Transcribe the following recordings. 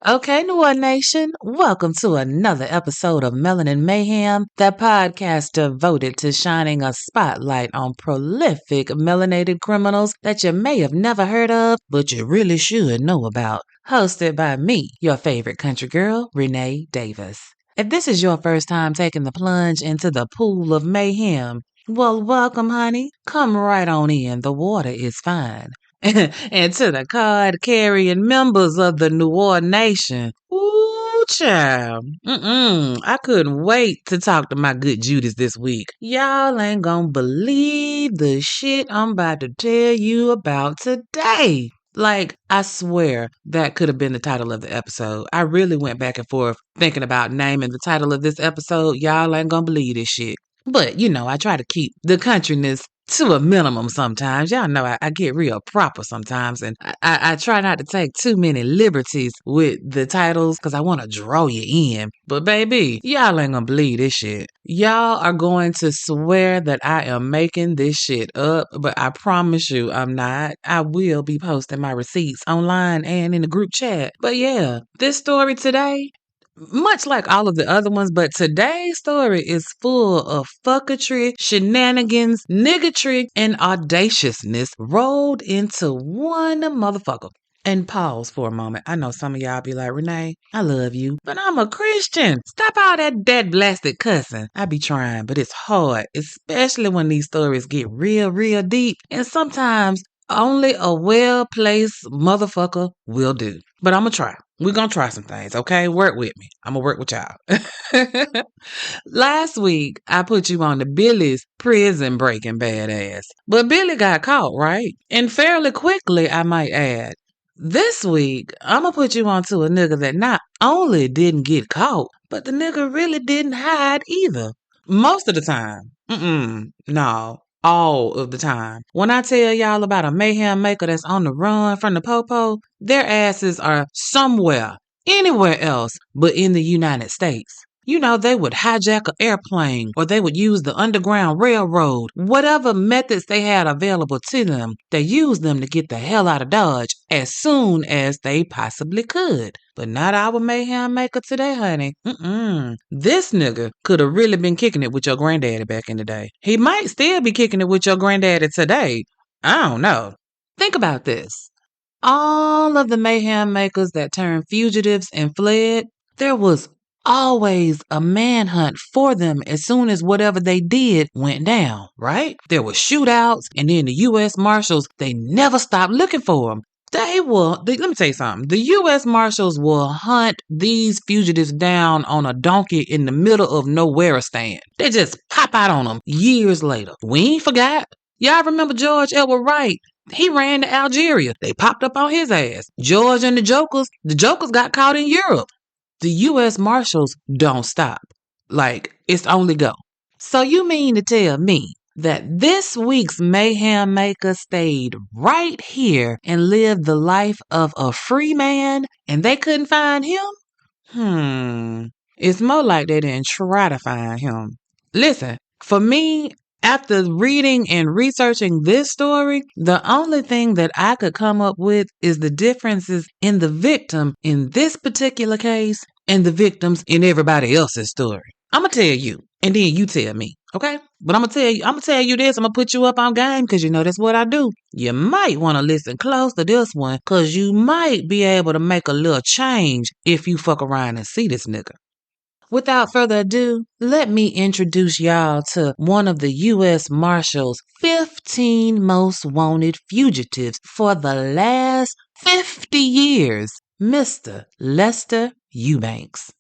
Okay, Noir Nation, welcome to another episode of Melanin Mayhem, the podcast devoted to shining a spotlight on prolific melanated criminals that you may have never heard of, but you really should know about. Hosted by me, your favorite country girl, Renee Davis. If this is your first time taking the plunge into the pool of mayhem, well, welcome, honey. Come right on in. The water is fine. And to the card-carrying members of the Noir Nation, ooh, child. I couldn't wait to talk to my good Judas this week. Y'all ain't gonna believe the shit I'm about to tell you about today. Like, I swear that could have been the title of the episode. I really went back and forth thinking about naming the title of this episode. Y'all ain't gonna believe this shit. But, I try to keep the countryness to a minimum sometimes. Y'all know I get real proper sometimes, and I try not to take too many liberties with the titles because I want to draw you in. But baby, y'all ain't gonna believe this shit. Y'all are going to swear that I am making this shit up, but I promise you I'm not. I will be posting my receipts online and in the group chat. But yeah, this story today, much like all of the other ones, but today's story is full of fuckatry, shenanigans, niggatry, and audaciousness rolled into one motherfucker. And pause for a moment. I know some of y'all be like, Renee, I love you, but I'm a Christian. Stop all that blasted cussing. I be trying, but it's hard, especially when these stories get real deep. And sometimes only a well-placed motherfucker will do. But I'm gonna try. We're gonna try some things, okay? Work with me. I'm gonna work with y'all. Last week, I put you on to Billy's prison breaking badass. But Billy got caught, right? And fairly quickly, I might add. This week, I'm gonna put you on to a nigga that not only didn't get caught, but the nigga really didn't hide either. Most of the time. No. All of the time. When I tell y'all about a mayhem maker that's on the run from the popo, their asses are somewhere, anywhere else but in the United States. They would hijack an airplane or they would use the Underground Railroad. Whatever methods they had available to them, they used them to get the hell out of Dodge as soon as they possibly could. But not our mayhem maker today, honey. This nigga could have really been kicking it with your granddaddy back in the day. He might still be kicking it with your granddaddy today. I don't know. Think about this. All of the mayhem makers that turned fugitives and fled, there was always a manhunt for them as soon as whatever they did went down, right? There were shootouts, and then the U.S. Marshals, they never stopped looking for them. Let me tell you something. The U.S. Marshals will hunt these fugitives down on a donkey in the middle of nowhereistan. They just pop out on them years later. We ain't forgot. Y'all remember George Edward Wright? He ran to Algeria. They popped up on his ass. George and the Jokers got caught in Europe. The U.S. Marshals don't stop. Like, it's only go. So you mean to tell me that this week's mayhem maker stayed right here and lived the life of a free man and they couldn't find him? It's more like they didn't try to find him. Listen, for me, after reading and researching this story, the only thing that I could come up with is the differences in the victim in this particular case and the victims in everybody else's story. I'm going to tell you, and then you tell me, okay? But I'm going to tell you this. I'm going to put you up on game because that's what I do. You might want to listen close to this one because you might be able to make a little change if you fuck around and see this nigga. Without further ado, let me introduce y'all to one of the U.S. Marshals' 15 most wanted fugitives for the last 50 years, Mr. Lester Eubanks.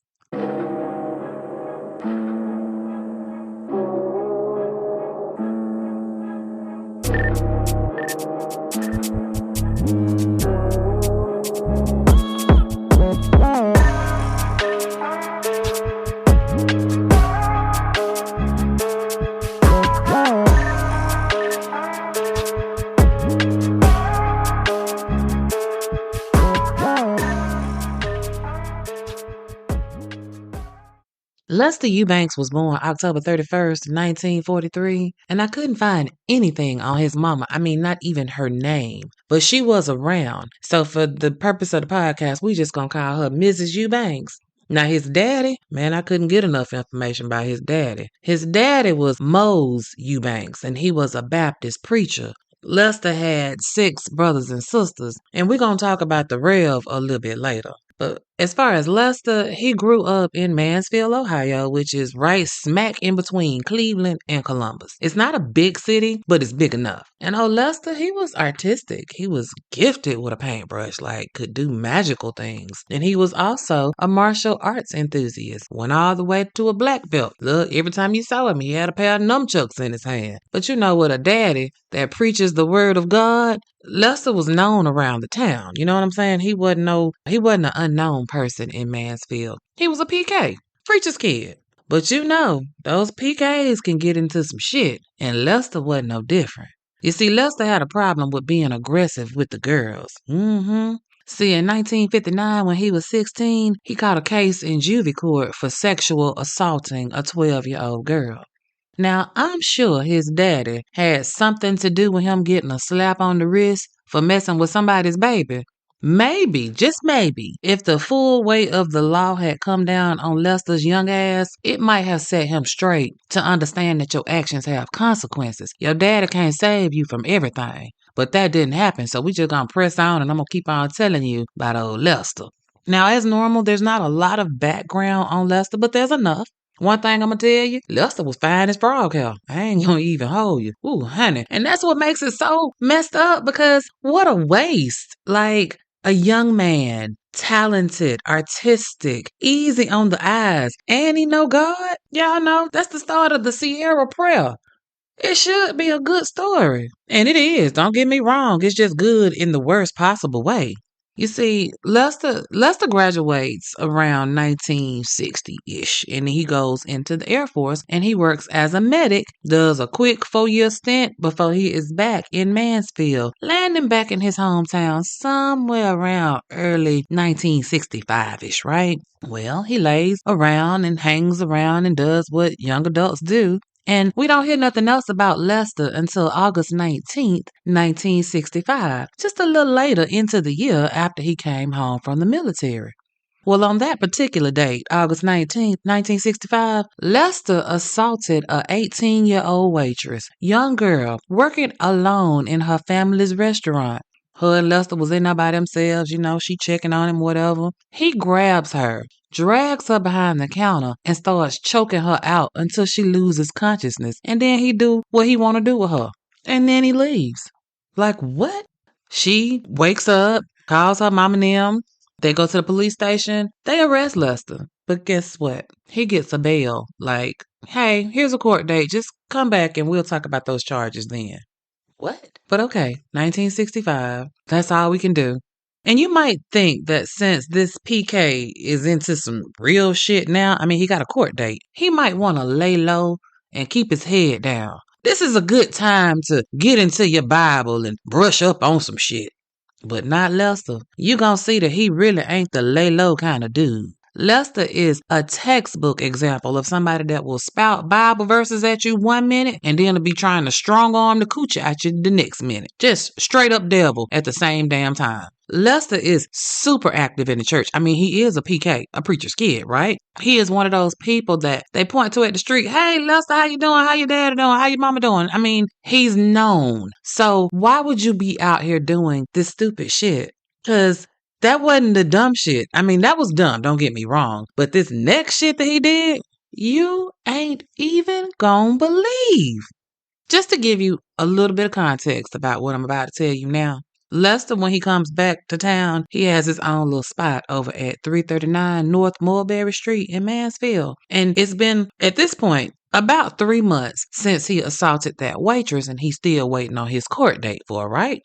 Lester Eubanks was born October 31st, 1943, and I couldn't find anything on his mama. I mean, not even her name, but she was around. So for the purpose of the podcast, we just gonna call her Mrs. Eubanks. Now his daddy, man, I couldn't get enough information about his daddy. His daddy was Mose Eubanks, and he was a Baptist preacher. Lester had 6 brothers and sisters, and we're gonna talk about the Rev a little bit later. But as far as Lester, he grew up in Mansfield, Ohio, which is right smack in between Cleveland and Columbus. It's not a big city, but it's big enough. And Lester, he was artistic. He was gifted with a paintbrush, like could do magical things. And he was also a martial arts enthusiast. Went all the way to a black belt. Look, every time you saw him, he had a pair of nunchucks in his hand. But you know, with a daddy that preaches the word of God, Lester was known around the town. You know what I'm saying? He wasn't an unknown person in Mansfield. He was a PK, preacher's kid. But you know, those PKs can get into some shit, and Lester wasn't no different. You see, Lester had a problem with being aggressive with the girls. See, in 1959, when he was 16, he caught a case in juvie court for sexual assaulting a 12-year-old girl. Now, I'm sure his daddy had something to do with him getting a slap on the wrist for messing with somebody's baby. Maybe, just maybe, if the full weight of the law had come down on Lester's young ass, it might have set him straight to understand that your actions have consequences. Your daddy can't save you from everything. But that didn't happen, so we just gonna press on and I'm gonna keep on telling you about old Lester. Now, as normal, there's not a lot of background on Lester, but there's enough. One thing I'm gonna tell you, Lester was fine as frog hair. I ain't gonna even hold you. Ooh, honey. And that's what makes it so messed up because what a waste. Like a young man, talented, artistic, easy on the eyes, and he know God. Y'all know that's the start of the Sierra prayer. It should be a good story. And it is. Don't get me wrong. It's just good in the worst possible way. You see, Lester graduates around 1960-ish, and he goes into the Air Force, and he works as a medic, does a quick 4-year stint before he is back in Mansfield, landing back in his hometown somewhere around early 1965-ish, right? Well, he lays around and hangs around and does what young adults do. And we don't hear nothing else about Lester until August 19th, 1965, just a little later into the year after he came home from the military. Well, on that particular date, August 19th, 1965, Lester assaulted a 18-year-old waitress, young girl, working alone in her family's restaurant. Her and Lester was in there by themselves, she checking on him, whatever. He grabs her, drags her behind the counter, and starts choking her out until she loses consciousness. And then he do what he want to do with her. And then he leaves. Like, what? She wakes up, calls her mom and them. They go to the police station. They arrest Lester. But guess what? He gets a bail. Like, hey, here's a court date. Just come back and we'll talk about those charges then. What? But okay, 1965. That's all we can do. And you might think that since this PK is into some real shit now, I mean, he got a court date, he might want to lay low and keep his head down. This is a good time to get into your Bible and brush up on some shit. But not Lester. You gonna see that he really ain't the lay low kind of dude. Lester is a textbook example of somebody that will spout Bible verses at you 1 minute and then will be trying to strong arm the coochie at you the next minute. Just straight up devil at the same damn time. Lester is super active in the church. I mean, he is a PK, a preacher's kid, right? He is one of those people that they point to at the street. Hey, Lester, how you doing? How your dad doing? How your mama doing? I mean, he's known. So why would you be out here doing this stupid shit? Because that wasn't the dumb shit. I mean, that was dumb, don't get me wrong. But this next shit that he did, you ain't even gonna believe. Just to give you a little bit of context about what I'm about to tell you now. Lester, when he comes back to town, he has his own little spot over at 339 North Mulberry Street in Mansfield. And it's been, at this point, about 3 months since he assaulted that waitress, and he's still waiting on his court date for her, right?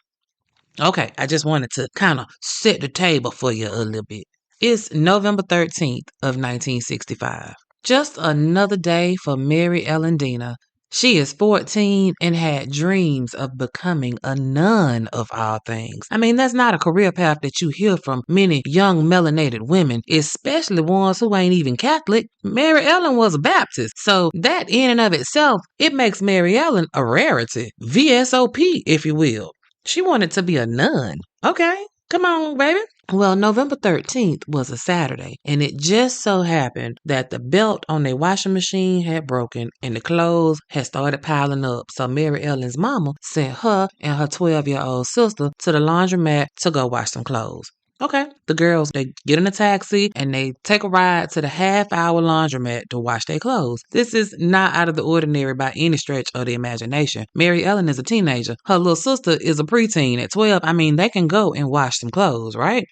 Okay, I just wanted to kind of set the table for you a little bit. It's November 13th of 1965. Just another day for Mary Ellen Dina, She is 14 and had dreams of becoming a nun of all things. I mean, that's not a career path that you hear from many young melanated women, especially ones who ain't even Catholic. Mary Ellen was a Baptist, so that in and of itself, it makes Mary Ellen a rarity. VSOP, if you will. She wanted to be a nun. Okay, come on, baby. Well, November 13th was a Saturday, and it just so happened that the belt on their washing machine had broken and the clothes had started piling up. So Mary Ellen's mama sent her and her 12-year-old sister to the laundromat to go wash some clothes. Okay, the girls, they get in a taxi and they take a ride to the half-hour laundromat to wash their clothes. This is not out of the ordinary by any stretch of the imagination. Mary Ellen is a teenager. Her little sister is a preteen at 12. I mean, they can go and wash some clothes, right?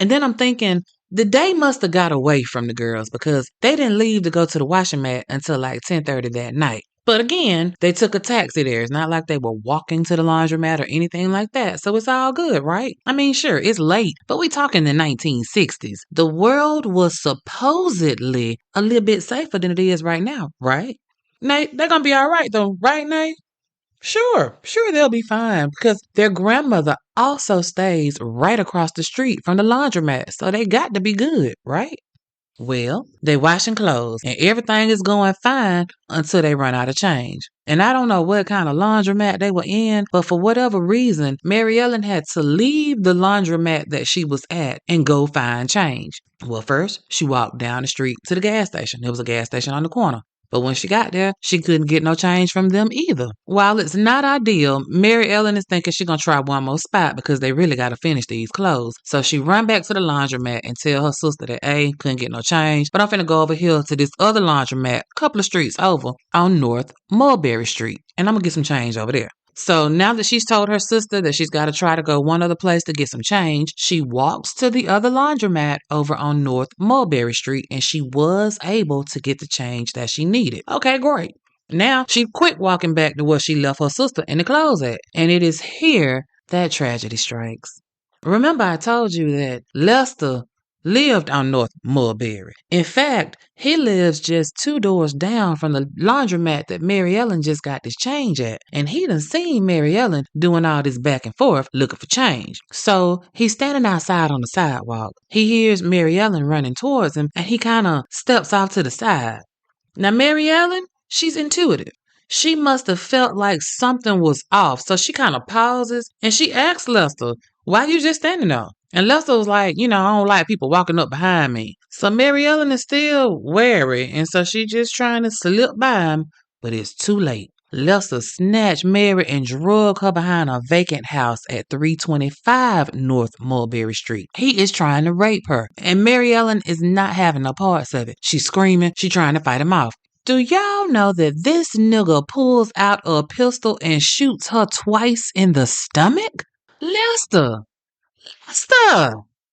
And then I'm thinking, the day must have got away from the girls because they didn't leave to go to the washing mat until like 10:30 that night. But again, they took a taxi there. It's not like they were walking to the laundromat or anything like that. So it's all good, right? I mean, sure, it's late, but we talking the 1960s. The world was supposedly a little bit safer than it is right now, right? Nate, they're going to be all right though, right, Nate? Sure, they'll be fine because their grandmother also stays right across the street from the laundromat, so they got to be good, right? Well, they washing clothes and everything is going fine until they run out of change. And I don't know what kind of laundromat they were in, but for whatever reason, Mary Ellen had to leave the laundromat that she was at and go find change. Well, first, she walked down the street to the gas station. There was a gas station on the corner. But when she got there, she couldn't get no change from them either. While it's not ideal, Mary Ellen is thinking she's going to try one more spot because they really got to finish these clothes. So she run back to the laundromat and tell her sister that, hey, couldn't get no change, but I'm finna go over here to this other laundromat, a couple of streets over on North Mulberry Street, and I'm going to get some change over there. So now that she's told her sister that she's got to try to go one other place to get some change, she walks to the other laundromat over on North Mulberry Street, and she was able to get the change that she needed. Okay, great. Now she quit walking back to where she left her sister in the clothes at, and it is here that tragedy strikes. Remember I told you that Lester lived on North Mulberry. In fact, he lives just 2 doors down from the laundromat that Mary Ellen just got this change at. And he done seen Mary Ellen doing all this back and forth looking for change. So he's standing outside on the sidewalk. He hears Mary Ellen running towards him and he kind of steps off to the side. Now Mary Ellen, she's intuitive. She must have felt like something was off. So she kind of pauses and she asks Lester, why you just standing there? And Lester was like, I don't like people walking up behind me. So Mary Ellen is still wary, and so she just trying to slip by him, but it's too late. Lester snatched Mary and drug her behind a vacant house at 325 North Mulberry Street. He is trying to rape her, and Mary Ellen is not having no parts of it. She's screaming, she's trying to fight him off. Do y'all know that this nigga pulls out a pistol and shoots her twice in the stomach? Lester!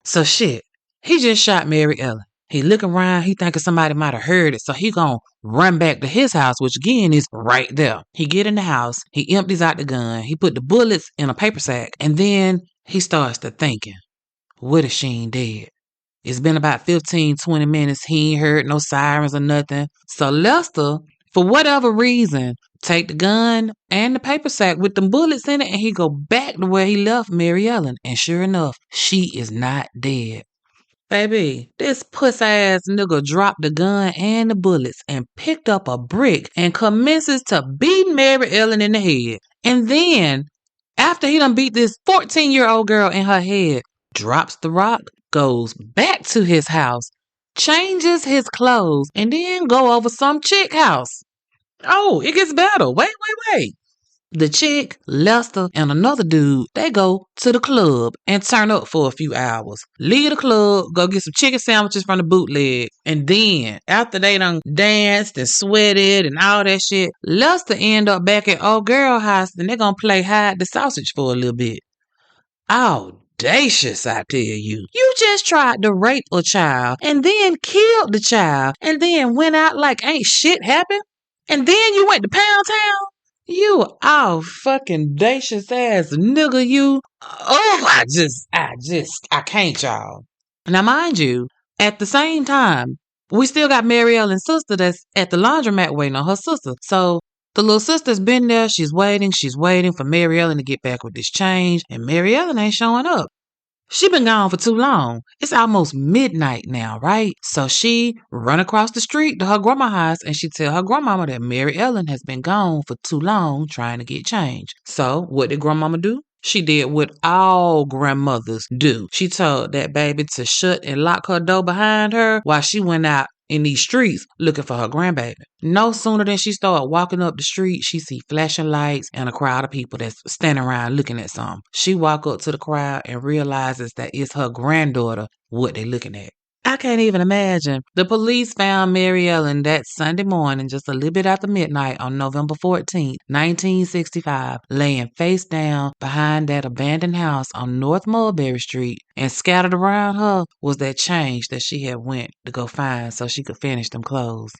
So shit, he just shot Mary Ellen. He looking around, he thinking somebody might have heard it, so he gonna run back to his house, which again is right there. He get in the house, he empties out the gun, he put the bullets in a paper sack, and then he starts to thinking, what if she ain't dead? It's been about 15-20 minutes, he ain't heard no sirens or nothing. So Lester, for whatever reason, take the gun and the paper sack with them bullets in it and he go back to where he left Mary Ellen. And sure enough, she is not dead. Baby, this puss-ass nigga dropped the gun and the bullets and picked up a brick and commences to beat Mary Ellen in the head. And then, after he done beat this 14-year-old girl in her head, drops the rock, goes back to his house, changes his clothes, and then go over some chick house. Oh, it gets better. Wait. The chick, Lester, and another dude, they go to the club and turn up for a few hours. Leave the club, go get some chicken sandwiches from the bootleg. And then, after they done danced and sweated and all that shit, Lester end up back at old girl house and they're gonna play hide the sausage for a little bit. Audacious, I tell you. You just tried to rape a child and then killed the child and then went out like ain't shit happened. And then you went to Pound Town? You fucking audacious ass nigga, you. Oh, I can't, y'all. Now, mind you, at the same time, we still got Mary Ellen's sister that's at the laundromat waiting on her sister. So The little sister's been there. She's waiting for Mary Ellen to get back with this change, and Mary Ellen ain't showing up. She been gone for too long. It's almost midnight now, right? So she run across the street to her grandma's house and she tell her grandmama that Mary Ellen has been gone for too long trying to get change. So what did grandmama do? She did what all grandmothers do. She told that baby to shut and lock her door behind her while she went out in these streets looking for her grandbaby. No sooner than she started walking up the street, she see flashing lights and a crowd of people that's standing around looking at something. She walk up to the crowd and realizes that it's her granddaughter what they looking at. I can't even imagine. The police found Mary Ellen that Sunday morning, just a little bit after midnight on November 14th, 1965, laying face down behind that abandoned house on North Mulberry Street, and scattered around her was that change that she had went to go find so she could finish them clothes.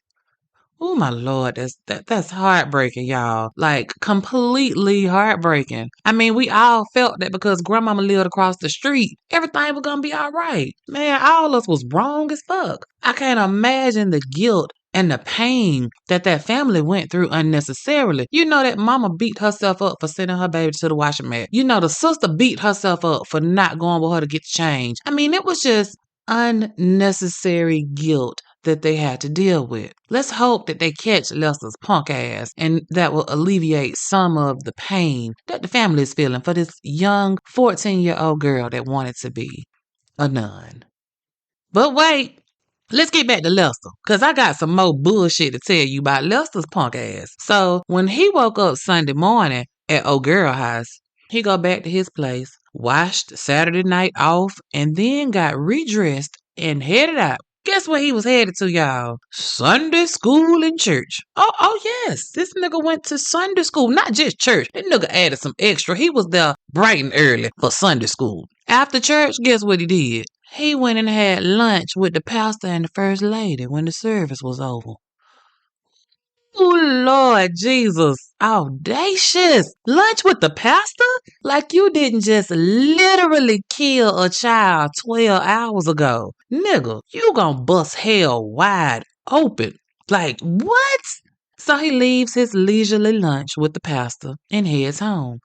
Oh my Lord, that's heartbreaking, y'all. Like, completely heartbreaking. I mean, we all felt that because grandmama lived across the street, everything was gonna be all right. Man, all of us was wrong as fuck. I can't imagine the guilt and the pain that family went through unnecessarily. You know that mama beat herself up for sending her baby to the washing mat. You know the sister beat herself up for not going with her to get the change. I mean, it was just unnecessary guilt that they had to deal with. Let's hope that they catch Lester's punk ass and that will alleviate some of the pain that the family is feeling for this young 14-year-old girl that wanted to be a nun. But wait, let's get back to Lester, because I got some more bullshit to tell you about Lester's punk ass. So when he woke up Sunday morning at old girl house, he go back to his place, washed Saturday night off, and then got redressed and headed out. Guess where he was headed to, y'all? Sunday school and church. Oh yes. This nigga went to Sunday school, not just church. That nigga added some extra. He was there bright and early for Sunday school. After church, guess what he did? He went and had lunch with the pastor and the first lady when the service was over. Oh, Lord Jesus. Audacious. Lunch with the pastor? Like you didn't just literally kill a child 12 hours ago. Nigga, you gonna bust hell wide open. Like, what? So he leaves his leisurely lunch with the pastor and heads home.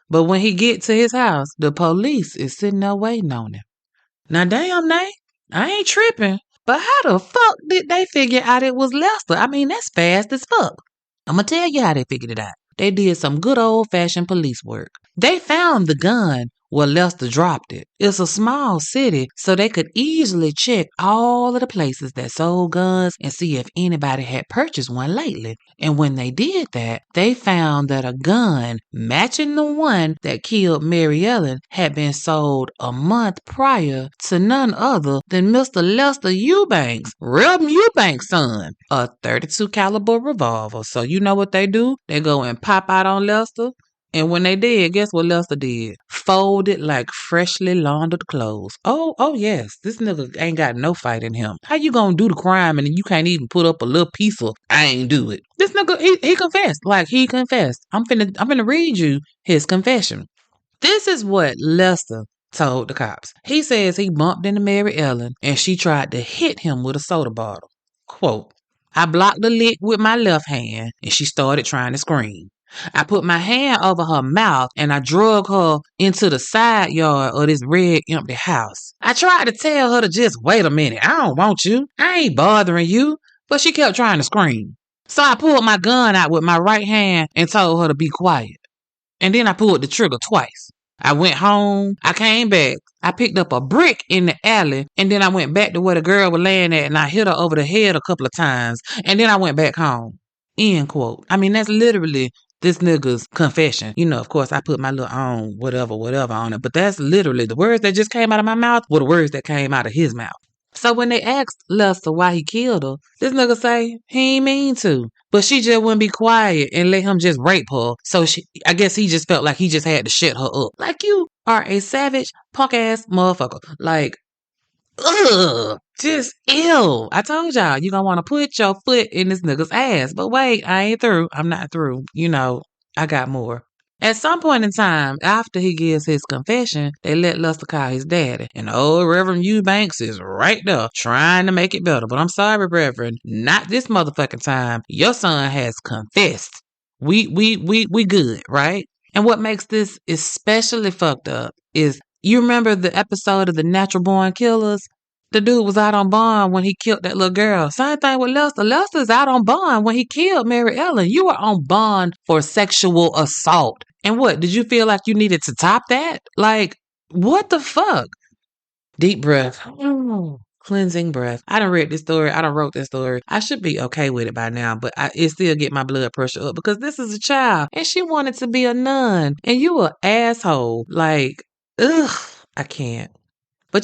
But when he gets to his house, the police is sitting there waiting on him. Now, damn, Nate, I ain't tripping. But how the fuck did they figure out it was Lester? I mean, that's fast as fuck. I'm gonna tell you how they figured it out. They did some good old-fashioned police work. They found the gun where Lester dropped it. It's a small city, so they could easily check all of the places that sold guns and see if anybody had purchased one lately. And when they did that, they found that a gun matching the one that killed Mary Ellen had been sold a month prior to none other than Mr. Lester Eubanks, Reb Eubanks' son, a .32 caliber revolver. So you know what they do? They go and pop out on Lester. And when they did, guess what Lester did? Folded like freshly laundered clothes. Oh yes, this nigga ain't got no fight in him. How you gonna do the crime and you can't even put up a little piece of I ain't do it? This nigga, he confessed. Like, he confessed. I'm finna read you his confession. This is what Lester told the cops. He says he bumped into Mary Ellen and she tried to hit him with a soda bottle. Quote, I blocked the lick with my left hand and she started trying to scream. I put my hand over her mouth and I drug her into the side yard of this red empty house. I tried to tell her to just wait a minute. I don't want you. I ain't bothering you. But she kept trying to scream. So I pulled my gun out with my right hand and told her to be quiet. And then I pulled the trigger twice. I went home. I came back. I picked up a brick in the alley and then I went back to where the girl was laying at and I hit her over the head a couple of times. And then I went back home. End quote. I mean, that's literally this nigga's confession. You know, of course, I put my little own whatever on it. But that's literally the words that just came out of my mouth were the words that came out of his mouth. So when they asked Lester why he killed her, this nigga say he ain't mean to. But she just wouldn't be quiet and let him just rape her. So I guess he just felt like he just had to shut her up. Like, you are a savage, punk-ass motherfucker. Like, ugh, just ew. I told y'all, you gonna want to put your foot in this nigga's ass. But wait, I ain't through. I'm not through. You know, I got more. At some point in time, after he gives his confession, they let Lester call his daddy. And old Reverend Eubanks is right there trying to make it better. But I'm sorry, Reverend, not this motherfucking time. Your son has confessed. We good, right? And what makes this especially fucked up is you remember the episode of the Natural Born Killers? The dude was out on bond when he killed that little girl. Same thing with Lester. Lester's out on bond when he killed Mary Ellen. You were on bond for sexual assault. And what? Did you feel like you needed to top that? Like, what the fuck? Deep breath. Cleansing breath. I done read this story. I done wrote this story. I should be okay with it by now, but it still get my blood pressure up because this is a child and she wanted to be a nun and you a asshole. Like, ugh, I can't. But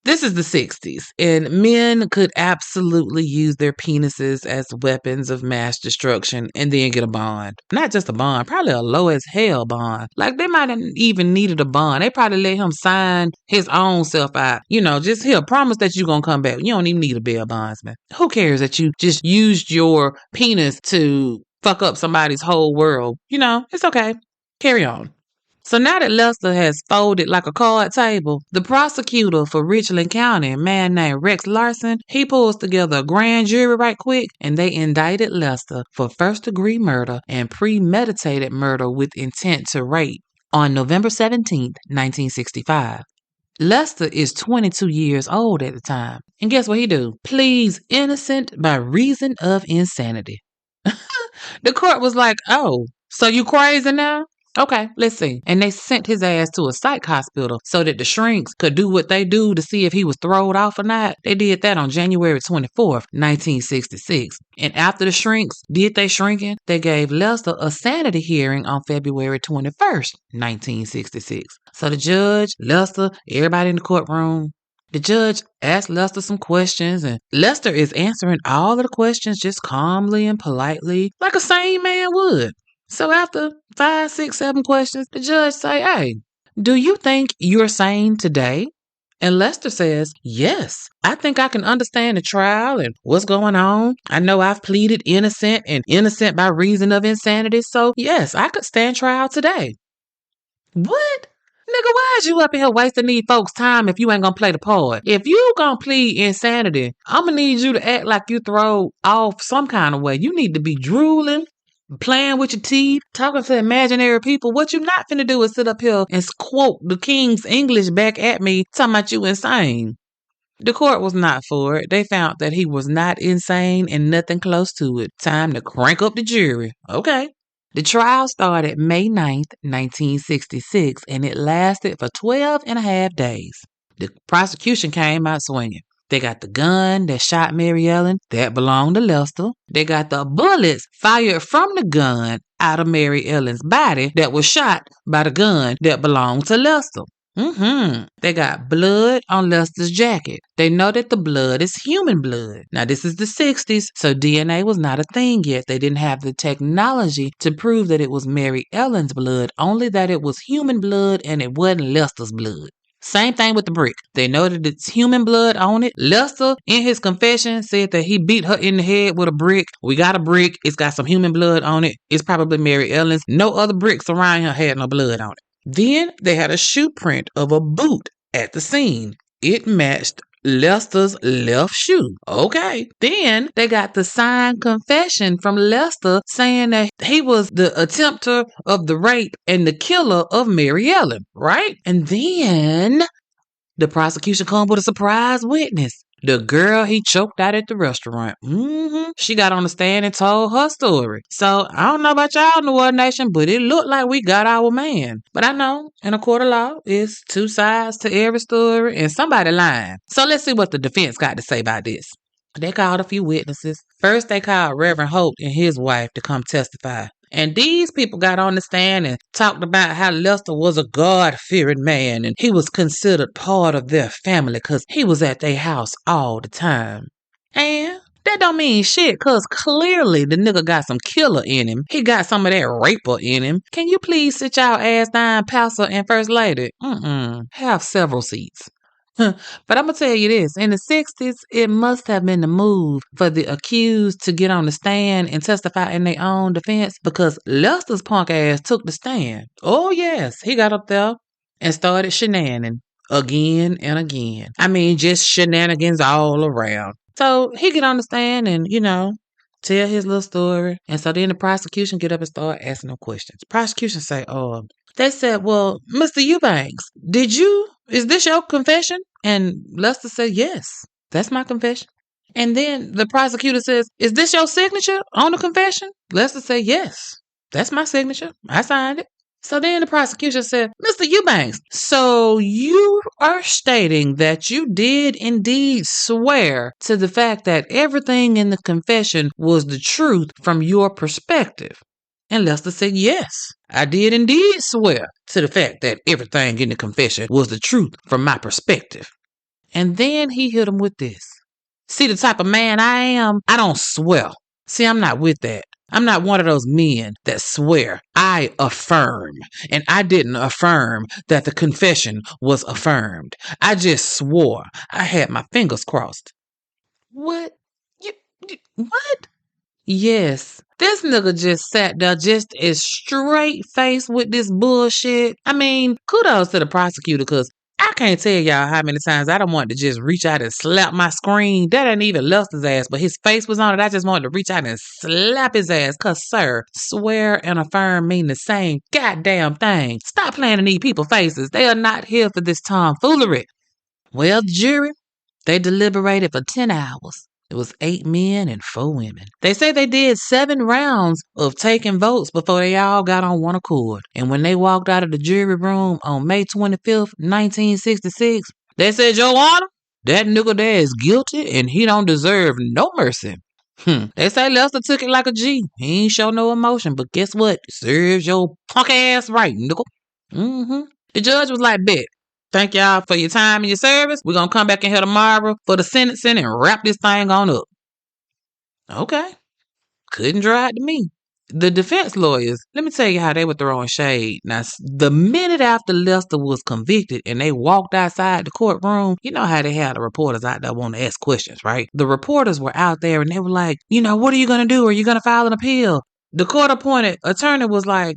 this is the 60s, and men could absolutely use their penises as weapons of mass destruction and then get a bond. Not just a bond, probably a low as hell bond. Like, they might have even needed a bond. They probably let him sign his own self out. Just here, promise that you're going to come back. You don't even need a bail bondsman. Who cares that you just used your penis to fuck up somebody's whole world? It's okay. Carry on. So now that Lester has folded like a card table, the prosecutor for Richland County, a man named Rex Larson, he pulls together a grand jury right quick, and they indicted Lester for first-degree murder and premeditated murder with intent to rape on November 17th, 1965. Lester is 22 years old at the time. And guess what he do? Pleads innocent by reason of insanity. The court was like, oh, so you crazy now? Okay, let's see. And they sent his ass to a psych hospital so that the shrinks could do what they do to see if he was thrown off or not. They did that on January 24th, 1966. And after the shrinks did their shrinking, they gave Lester a sanity hearing on February 21st, 1966. So the judge, Lester, everybody in the courtroom, the judge asked Lester some questions, and Lester is answering all of the questions just calmly and politely, like a sane man would. So after 5, 6, 7 questions, the judge say, hey, do you think you're sane today? And Lester says, yes, I think I can understand the trial and what's going on. I know I've pleaded innocent and innocent by reason of insanity. So yes, I could stand trial today. What? Nigga, why is you up here wasting these folks' time if you ain't gonna play the part? If you gonna plead insanity, I'm gonna need you to act like you throw off some kind of way. You need to be drooling, playing with your teeth, talking to imaginary people. What you not finna do is sit up here and quote the King's English back at me, talking about you insane. The court was not for it. They found that he was not insane and nothing close to it. Time to crank up the jury. Okay. The trial started May 9th, 1966, and it lasted for 12 and a half days. The prosecution came out swinging. They got the gun that shot Mary Ellen. That belonged to Lester. They got the bullets fired from the gun out of Mary Ellen's body that was shot by the gun that belonged to Lester. They got blood on Lester's jacket. They know that the blood is human blood. Now, this is the 60s, so DNA was not a thing yet. They didn't have the technology to prove that it was Mary Ellen's blood, only that it was human blood and it wasn't Lester's blood. Same thing with the brick. They know that it's human blood on it. Lester, in his confession, said that he beat her in the head with a brick. We got a brick. It's got some human blood on it. It's probably Mary Ellen's. No other bricks around here had no blood on it. Then they had a shoe print of a boot at the scene. It matched Lester's left shoe. Okay. Then they got the signed confession from Lester saying that he was the attempter of the rape and the killer of Mary Ellen, right? And then the prosecution come with a surprise witness. The girl he choked out at the restaurant. She got on the stand and told her story. So, I don't know about y'all, New Orleans Nation, but it looked like we got our man. But I know, in a court of law, it's two sides to every story and somebody lying. So, let's see what the defense got to say about this. They called a few witnesses. First, they called Reverend Holt and his wife to come testify. And these people got on the stand and talked about how Lester was a God-fearing man and he was considered part of their family because he was at their house all the time. And that don't mean shit because clearly the nigga got some killer in him. He got some of that raper in him. Can you please sit y'all ass down, Pastor and First Lady? Have several seats. But I'm going to tell you this. In the 60s, it must have been the move for the accused to get on the stand and testify in their own defense because Lester's punk ass took the stand. Oh, yes. He got up there and started shenanigans again and again. I mean, just shenanigans all around. So he get on the stand and, tell his little story. And so then the prosecution get up and start asking them questions. Prosecution say, they said, well, Mr. Eubanks, is this your confession? And Lester said, yes, that's my confession. And then the prosecutor says, is this your signature on the confession? Lester said, yes, that's my signature. I signed it. So then the prosecution said, Mr. Eubanks, so you are stating that you did indeed swear to the fact that everything in the confession was the truth from your perspective. And Lester said, yes, I did indeed swear to the fact that everything in the confession was the truth from my perspective. And then he hit him with this. See the type of man I am? I don't swear. See, I'm not with that. I'm not one of those men that swear. I affirm. And I didn't affirm that the confession was affirmed. I just swore. I had my fingers crossed. What? What? Yes. This nigga just sat there just as straight faced with this bullshit. I mean, kudos to the prosecutor, because I can't tell y'all how many times I don't want to just reach out and slap my screen. That ain't even Lester's ass, but his face was on it. I just wanted to reach out and slap his ass. Cause sir, swear and affirm mean the same goddamn thing. Stop playing in these people's faces. They are not here for this tomfoolery. Well, the jury, they deliberated for 10 hours. It was 8 men and 4 women. They say they did 7 rounds of taking votes before they all got on one accord. And when they walked out of the jury room on May 25th, 1966, they said, Your Honor, that nigga there is guilty and he don't deserve no mercy. They say Lester took it like a G. He ain't show no emotion, but guess what? Serves your punk ass right, nigga. The judge was like, bet. Thank y'all for your time and your service. We're going to come back in here tomorrow for the sentencing and wrap this thing on up. Okay. Couldn't draw it to me. The defense lawyers, let me tell you how they were throwing shade. Now, the minute after Lester was convicted and they walked outside the courtroom, you know how they had the reporters out there wanting to ask questions, right? The reporters were out there and they were like, what are you going to do? Are you going to file an appeal? The court-appointed attorney was like,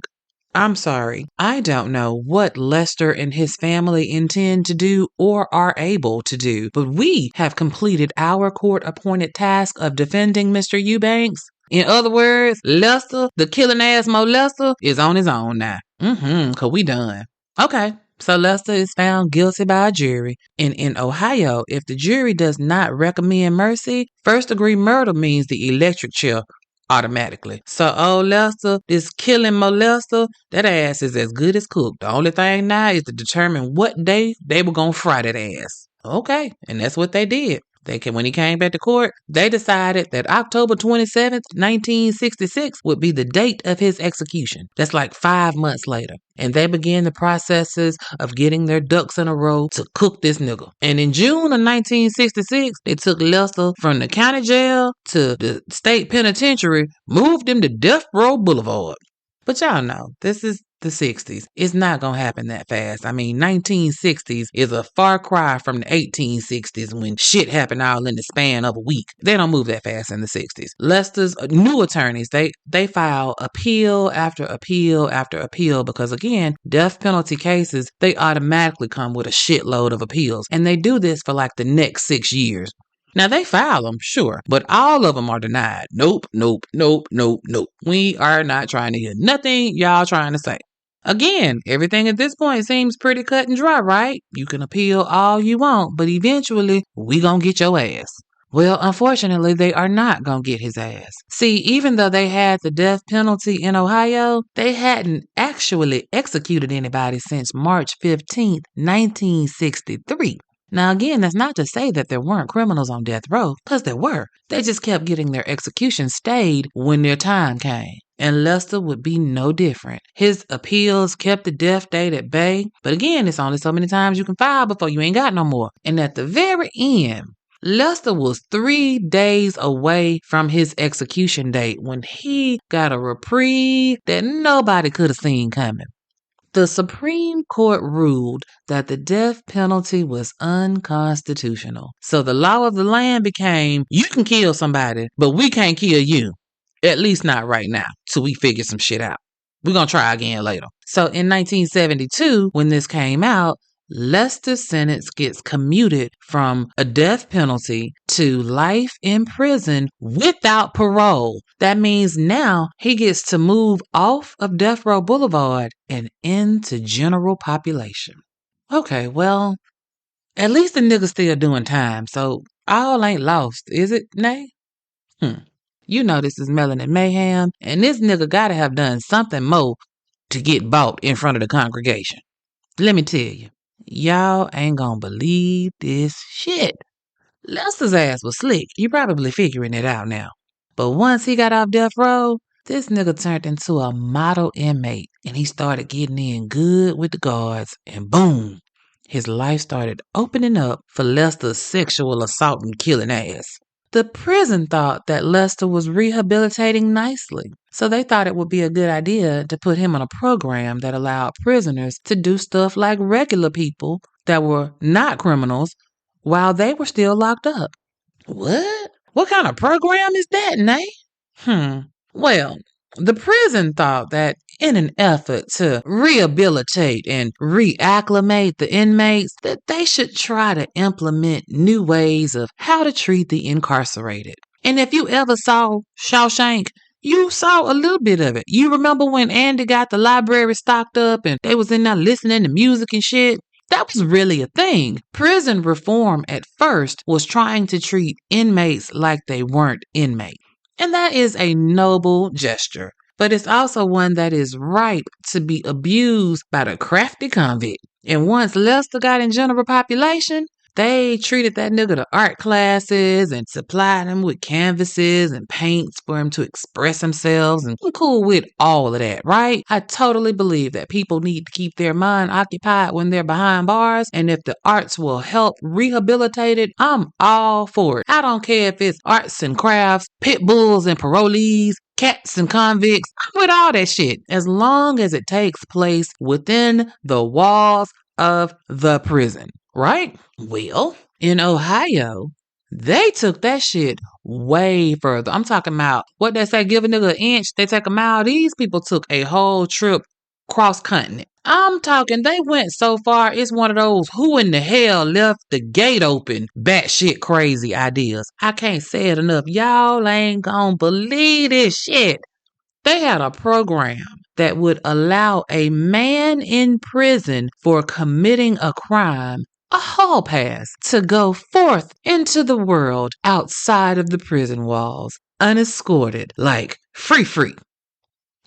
I'm sorry, I don't know what Lester and his family intend to do or are able to do, but we have completed our court-appointed task of defending Mr. Eubanks. In other words, Lester, the killing ass molester, is on his own now. Cause we done. Okay, so Lester is found guilty by a jury. And in Ohio, if the jury does not recommend mercy, first-degree murder means the electric chair automatically. So old Lester, this killing molester, that ass is as good as cooked. The only thing now is to determine what day they were gonna fry that ass. Okay, and that's what they did. When he came back to court, they decided that October 27th, 1966 would be the date of his execution. That's like 5 months later. And they began the processes of getting their ducks in a row to cook this nigga. And in June of 1966, they took Lester from the county jail to the state penitentiary, moved him to Death Row Boulevard. But y'all know, this is the 60s. It's not going to happen that fast. I mean, 1960s is a far cry from the 1860s when shit happened all in the span of a week. They don't move that fast in the 60s. Lester's new attorneys, they file appeal after appeal after appeal because, again, death penalty cases, they automatically come with a shitload of appeals. And they do this for like the next 6 years. Now, they file them, sure, but all of them are denied. Nope. We are not trying to hear nothing y'all trying to say. Again, everything at this point seems pretty cut and dry, right? You can appeal all you want, but eventually, we gonna get your ass. Well, unfortunately, they are not gonna get his ass. See, even though they had the death penalty in Ohio, they hadn't actually executed anybody since March 15th, 1963. Now, again, that's not to say that there weren't criminals on death row, because there were. They just kept getting their execution stayed when their time came. And Lester would be no different. His appeals kept the death date at bay. But again, it's only so many times you can file before you ain't got no more. And at the very end, Lester was 3 days away from his execution date when he got a reprieve that nobody could have seen coming. The Supreme Court ruled that the death penalty was unconstitutional. So the law of the land became, you can kill somebody, but we can't kill you. At least not right now, till we figure some shit out. We're going to try again later. So in 1972, when this came out, Lester's sentence gets commuted from a death penalty to life in prison without parole. That means now he gets to move off of Death Row Boulevard and into general population. Okay, well, at least the nigga's still doing time, so all ain't lost, is it, Nay? You know this is Melanin Mayhem, and this nigga gotta have done something more to get bought in front of the congregation. Let me tell you, y'all ain't gonna believe this shit. Lester's ass was slick. You probably figuring it out now. But once he got off death row, this nigga turned into a model inmate, and he started getting in good with the guards, and boom, his life started opening up for Lester's sexual assault and killing ass. The prison thought that Lester was rehabilitating nicely, so they thought it would be a good idea to put him on a program that allowed prisoners to do stuff like regular people that were not criminals while they were still locked up. What? What kind of program is that, Nay? Well, the prison thought that in an effort to rehabilitate and reacclimate the inmates, that they should try to implement new ways of how to treat the incarcerated. And if you ever saw Shawshank, you saw a little bit of it. You remember when Andy got the library stocked up and they was in there listening to music and shit? That was really a thing. Prison reform at first was trying to treat inmates like they weren't inmates. And that is a noble gesture, but it's also one that is ripe to be abused by the crafty convict. And once Lester got in general population, they treated that nigga to art classes and supplied him with canvases and paints for him to express themselves. And I'm cool with all of that, right? I totally believe that people need to keep their mind occupied when they're behind bars. And if the arts will help rehabilitate it, I'm all for it. I don't care if it's arts and crafts, pit bulls and parolees, cats and convicts. I'm with all that shit, as long as it takes place within the walls of the prison. Right? Well, in Ohio, they took that shit way further. I'm talking about what they say, give a nigga an inch, they take a mile. These people took a whole trip cross continent. I'm talking, they went so far, it's one of those who in the hell left the gate open batshit crazy ideas. I can't say it enough. Y'all ain't gonna believe this shit. They had a program that would allow a man in prison for committing a crime a hall pass to go forth into the world outside of the prison walls, unescorted, like free.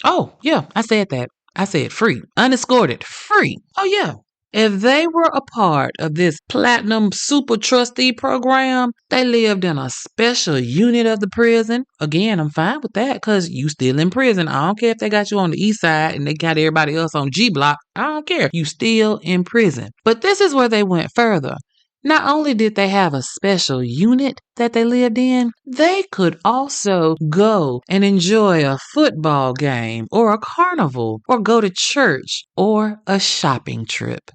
Oh, yeah, I said that. I said free, unescorted, free. Oh, yeah. If they were a part of this platinum super trustee program, they lived in a special unit of the prison. Again, I'm fine with that because you still in prison. I don't care if they got you on the east side and they got everybody else on G block. I don't care. You still in prison. But this is where they went further. Not only did they have a special unit that they lived in, they could also go and enjoy a football game or a carnival or go to church or a shopping trip.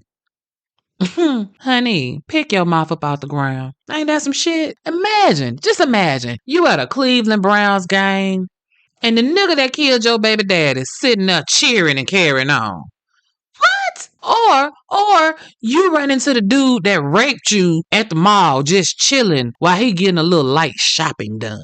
Honey, pick your mouth up out the ground. Ain't that some shit? Just imagine, you at a Cleveland Browns game, and the nigga that killed your baby dad is sitting there cheering and carrying on. What? Or you run into the dude that raped you at the mall just chilling while he getting a little light shopping done.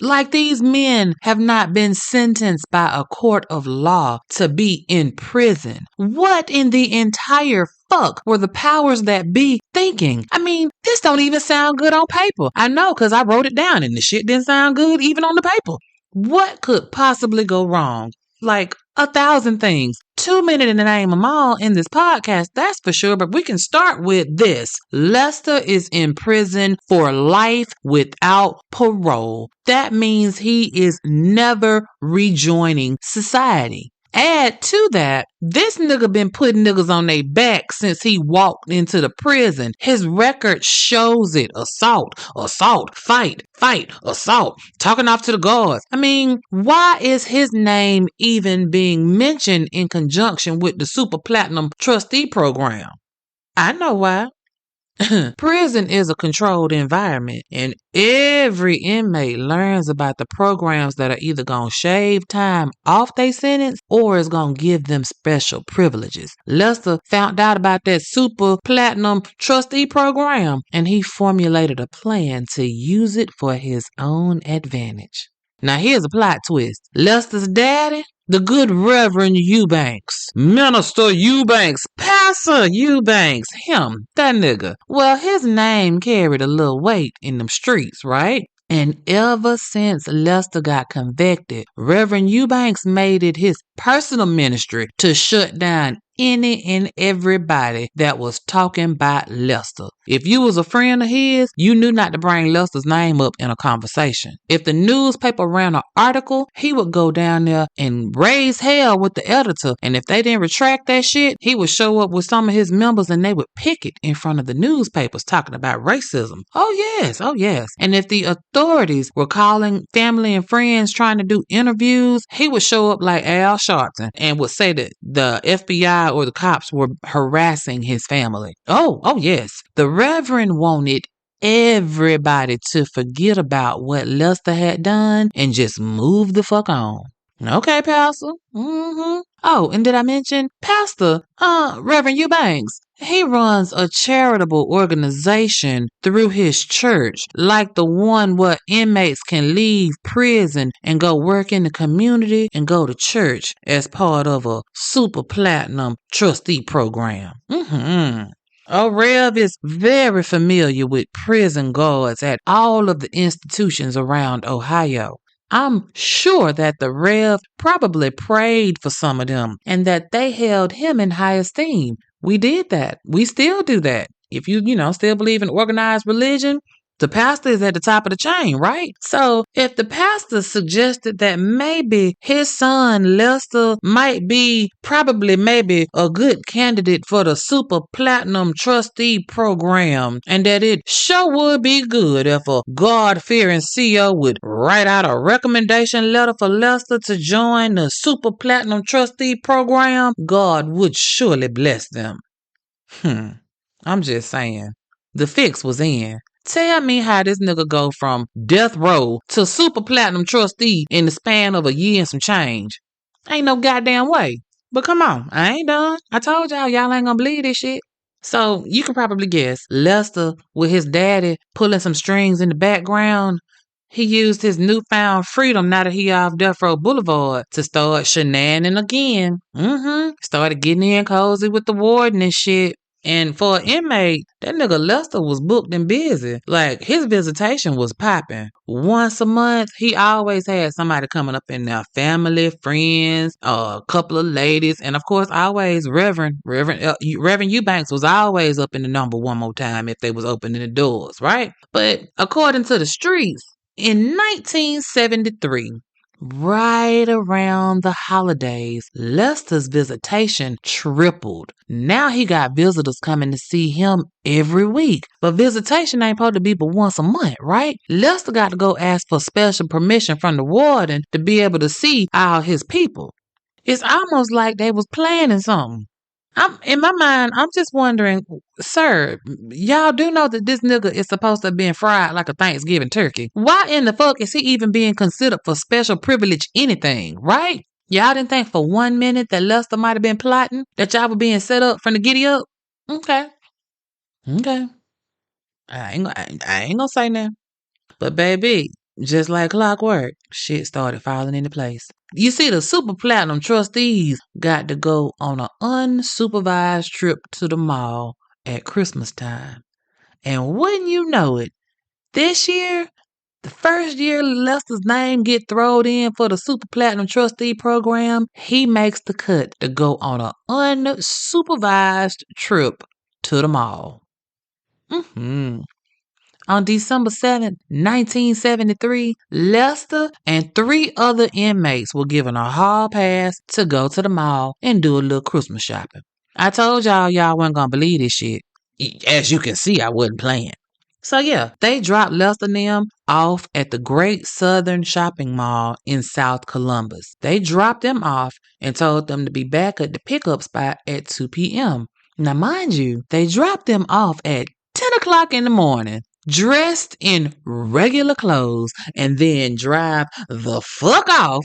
Like these men have not been sentenced by a court of law to be in prison. What in the entire fuck were the powers that be thinking? I mean, this don't even sound good on paper. I know because I wrote it down and the shit didn't sound good even on the paper. What could possibly go wrong? Like 1,000 things. Too many to name them all in this podcast, that's for sure, but we can start with this. Lester is in prison for life without parole. That means he is never rejoining society. Add to that, this nigga been putting niggas on their back since he walked into the prison. His record shows it. Assault, fight, assault, talking off to the guards. I mean, why is his name even being mentioned in conjunction with the Super Platinum Trustee Program? I know why. Prison is a controlled environment, and every inmate learns about the programs that are either going to shave time off their sentence or is going to give them special privileges. Lester found out about that super platinum trustee program, and he formulated a plan to use it for his own advantage. Now, here's a plot twist. Lester's daddy, the good Reverend Eubanks, Minister Eubanks, Pastor Eubanks, him, that nigga. Well, his name carried a little weight in them streets, right? And ever since Lester got convicted, Reverend Eubanks made it his personal ministry to shut down any and everybody that was talking about Lester. If you was a friend of his, you knew not to bring Lester's name up in a conversation. If the newspaper ran an article, he would go down there and raise hell with the editor. And if they didn't retract that shit, he would show up with some of his members and they would picket in front of the newspapers talking about racism. Oh yes, oh yes. And if the authorities were calling family and friends trying to do interviews, he would show up like Al Sharpton and would say that the FBI or the cops were harassing his family. Oh yes. The Reverend wanted everybody to forget about what Lester had done and just move the fuck on. Okay, Pastor. Oh, and did I mention Pastor, Reverend Eubanks? He runs a charitable organization through his church, like the one where inmates can leave prison and go work in the community and go to church as part of a super platinum trustee program. Rev is very familiar with prison guards at all of the institutions around Ohio. I'm sure that the Rev probably prayed for some of them and that they held him in high esteem. We did that. We still do that. If you still believe in organized religion, the pastor is at the top of the chain, right? So if the pastor suggested that maybe his son Lester might be maybe a good candidate for the super platinum trustee program, and that it sure would be good if a God-fearing CEO would write out a recommendation letter for Lester to join the super platinum trustee program, God would surely bless them. I'm just saying. The fix was in. Tell me how this nigga go from death row to super platinum trustee in the span of a year and some change. Ain't no goddamn way. But come on, I ain't done. I told y'all ain't gonna believe this shit. So you can probably guess, Lester, with his daddy pulling some strings in the background, he used his newfound freedom now that he off Death Row Boulevard to start shenanigans again. Started getting in cozy with the warden and shit. And for an inmate, that nigga Lester was booked and busy. Like, his visitation was popping. Once a month, he always had somebody coming up in there. Family, friends, a couple of ladies, and of course, always Reverend Eubanks was always up in the number one more time if they was opening the doors, right? But according to the streets, in 1973, right around the holidays, Lester's visitation tripled. Now he got visitors coming to see him every week. But visitation ain't supposed to be but once a month, right? Lester got to go ask for special permission from the warden to be able to see all his people. It's almost like they was planning something. In my mind, I'm just wondering, sir, y'all do know that this nigga is supposed to have been fried like a Thanksgiving turkey. Why in the fuck is he even being considered for special privilege anything, right? Y'all didn't think for 1 minute that Lester might have been plotting? That y'all were being set up from the giddy up? Okay. I ain't gonna say nothing. But baby, just like clockwork, shit started falling into place. You see, the super platinum trustees got to go on an unsupervised trip to the mall at Christmas time. And wouldn't you know it, this year, the first year Lester's name get thrown in for the super platinum trustee program, he makes the cut to go on an unsupervised trip to the mall. On December 7th, 1973, Lester and 3 other inmates were given a hall pass to go to the mall and do a little Christmas shopping. I told y'all wasn't gonna believe this shit. As you can see, I wasn't playing. So yeah, they dropped Lester and them off at the Great Southern Shopping Mall in South Columbus. They dropped them off and told them to be back at the pickup spot at 2 p.m. Now mind you, they dropped them off at 10 o'clock in the morning, dressed in regular clothes, and then drive the fuck off,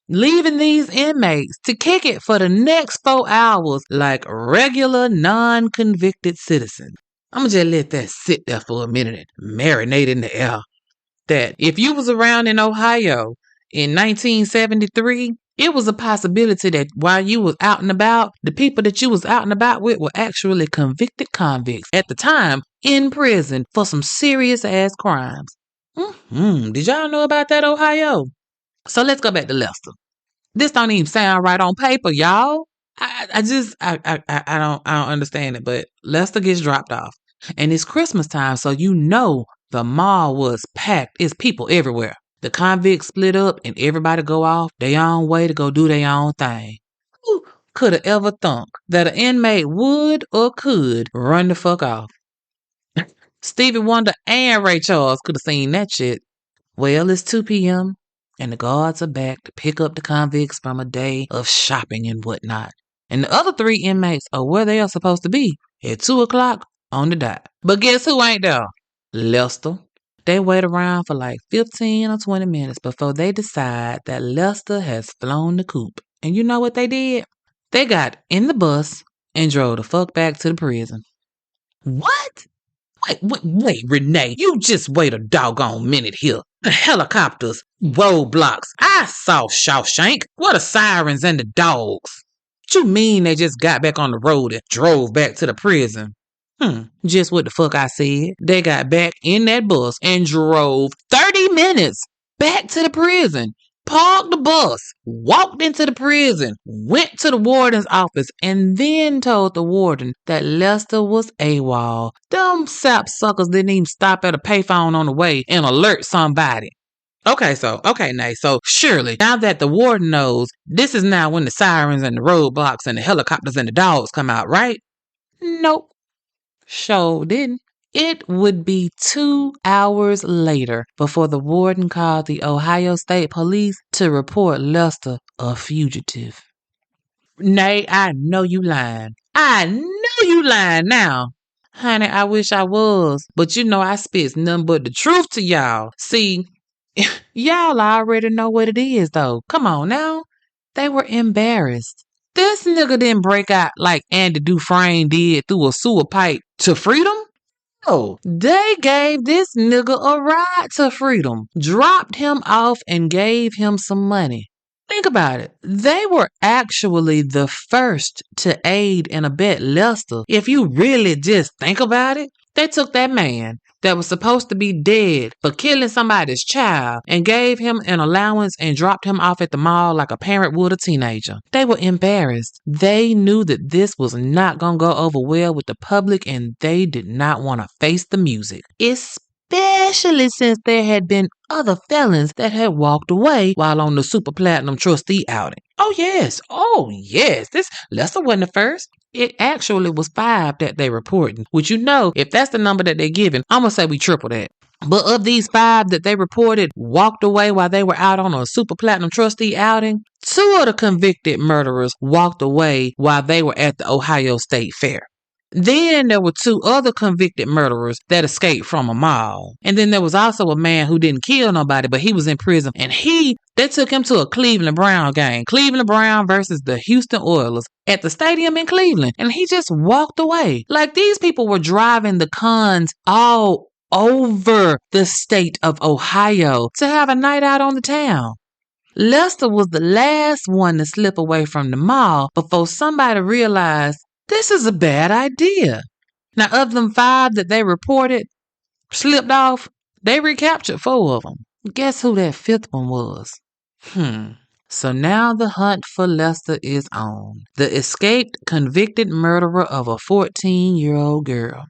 leaving these inmates to kick it for the next 4 hours like regular non-convicted citizens. I'm gonna just let that sit there for a minute and marinate in the air. That if you was around in Ohio in 1973, it was a possibility that while you was out and about, the people that you was out and about with were actually convicted convicts at the time in prison for some serious ass crimes. Did y'all know about that, Ohio? So let's go back to Lester. This don't even sound right on paper, y'all. I don't understand it, but Lester gets dropped off. And it's Christmas time, so you know the mall was packed. It's people everywhere. The convicts split up and everybody go off their own way to go do their own thing. Who could have ever thunk that an inmate would or could run the fuck off? Stevie Wonder and Ray Charles could have seen that shit. Well, it's 2 p.m. and the guards are back to pick up the convicts from a day of shopping and whatnot. And the other 3 inmates are where they are supposed to be at 2 o'clock on the dot. But guess who ain't there? Lester. They wait around for like 15 or 20 minutes before they decide that Lester has flown the coop. And you know what they did? They got in the bus and drove the fuck back to the prison. What? Wait, Renee, you just wait a doggone minute here. The helicopters, roadblocks. I saw Shawshank. What are sirens and the dogs? What you mean they just got back on the road and drove back to the prison? Just what the fuck I said. They got back in that bus and drove 30 minutes back to the prison. Parked the bus, walked into the prison, went to the warden's office, and then told the warden that Lester was AWOL. Them sapsuckers didn't even stop at a payphone on the way and alert somebody. Okay, Nate. So surely, now that the warden knows, this is now when the sirens and the roadblocks and the helicopters and the dogs come out, right? Nope. Sure didn't. It would be 2 hours later before the warden called the Ohio State Police to report Lester a fugitive. Nay, I know you lying. I know you lying now. Honey, I wish I was, but you know I spits nothing but the truth to y'all. See, y'all already know what it is though. Come on now. They were embarrassed. This nigga didn't break out like Andy Dufresne did through a sewer pipe to freedom. Oh, they gave this nigga a ride to freedom, dropped him off and gave him some money. Think about it. They were actually the first to aid and abet Lester. If you really just think about it, they took that man that was supposed to be dead for killing somebody's child and gave him an allowance and dropped him off at the mall like a parent would a teenager. They were embarrassed. They knew that this was not going to go over well with the public and they did not want to face the music. Especially since there had been other felons that had walked away while on the Super Platinum Trustee outing. Oh yes, this Lester wasn't the first. It actually was 5 that they reported, which you know, if that's the number that they're giving, I'm going to say we triple that. But of these 5 that they reported walked away while they were out on a Super Platinum Trustee outing, 2 of the convicted murderers walked away while they were at the Ohio State Fair. Then there were 2 other convicted murderers that escaped from a mall. And then there was also a man who didn't kill nobody, but he was in prison. And they took him to a Cleveland Brown game. Cleveland Brown versus the Houston Oilers at the stadium in Cleveland. And he just walked away. Like these people were driving the cons all over the state of Ohio to have a night out on the town. Lester was the last one to slip away from the mall before somebody realized this is a bad idea. Now, of them 5 that they reported slipped off, they recaptured 4 of them. Guess who that 5th one was? So now the hunt for Lester is on. The escaped convicted murderer of a 14-year-old girl.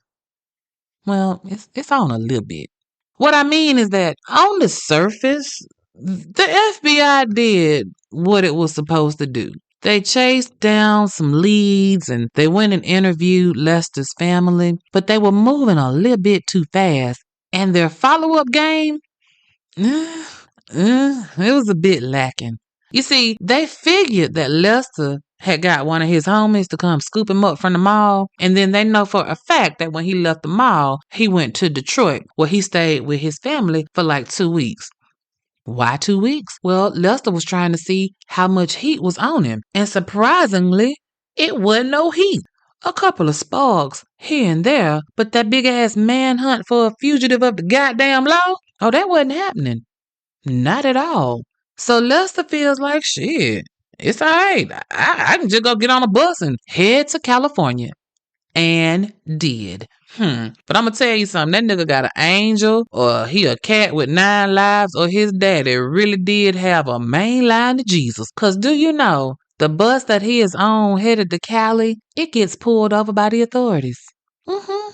Well, it's on a little bit. What I mean is that on the surface, the FBI did what it was supposed to do. They chased down some leads and they went and interviewed Lester's family, but they were moving a little bit too fast. And their follow-up game, it was a bit lacking. You see, they figured that Lester had got one of his homies to come scoop him up from the mall. And then they know for a fact that when he left the mall, he went to Detroit, where he stayed with his family for like 2 weeks. Why 2 weeks? Well, Lester was trying to see how much heat was on him. And surprisingly, it wasn't no heat. A couple of sparks here and there, but that big ass manhunt for a fugitive of the goddamn law? Oh, that wasn't happening. Not at all. So Lester feels like shit. It's all right. I can just go get on a bus and head to California. And did. But I'm going to tell you something. That nigga got an angel, or he a cat with 9 lives, or his daddy really did have a main line to Jesus. Because do you know, the bus that he is on headed to Cali, it gets pulled over by the authorities.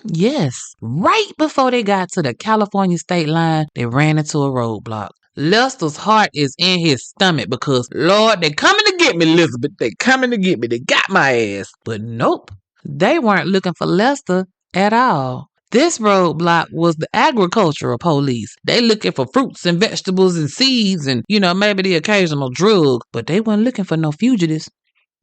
Yes. Right before they got to the California state line, they ran into a roadblock. Lester's heart is in his stomach because, Lord, they coming to get me, Elizabeth. They coming to get me. They got my ass. But nope. They weren't looking for Lester at all. This roadblock was the agricultural police. They looking for fruits and vegetables and seeds and, maybe the occasional drug, but they weren't looking for no fugitives.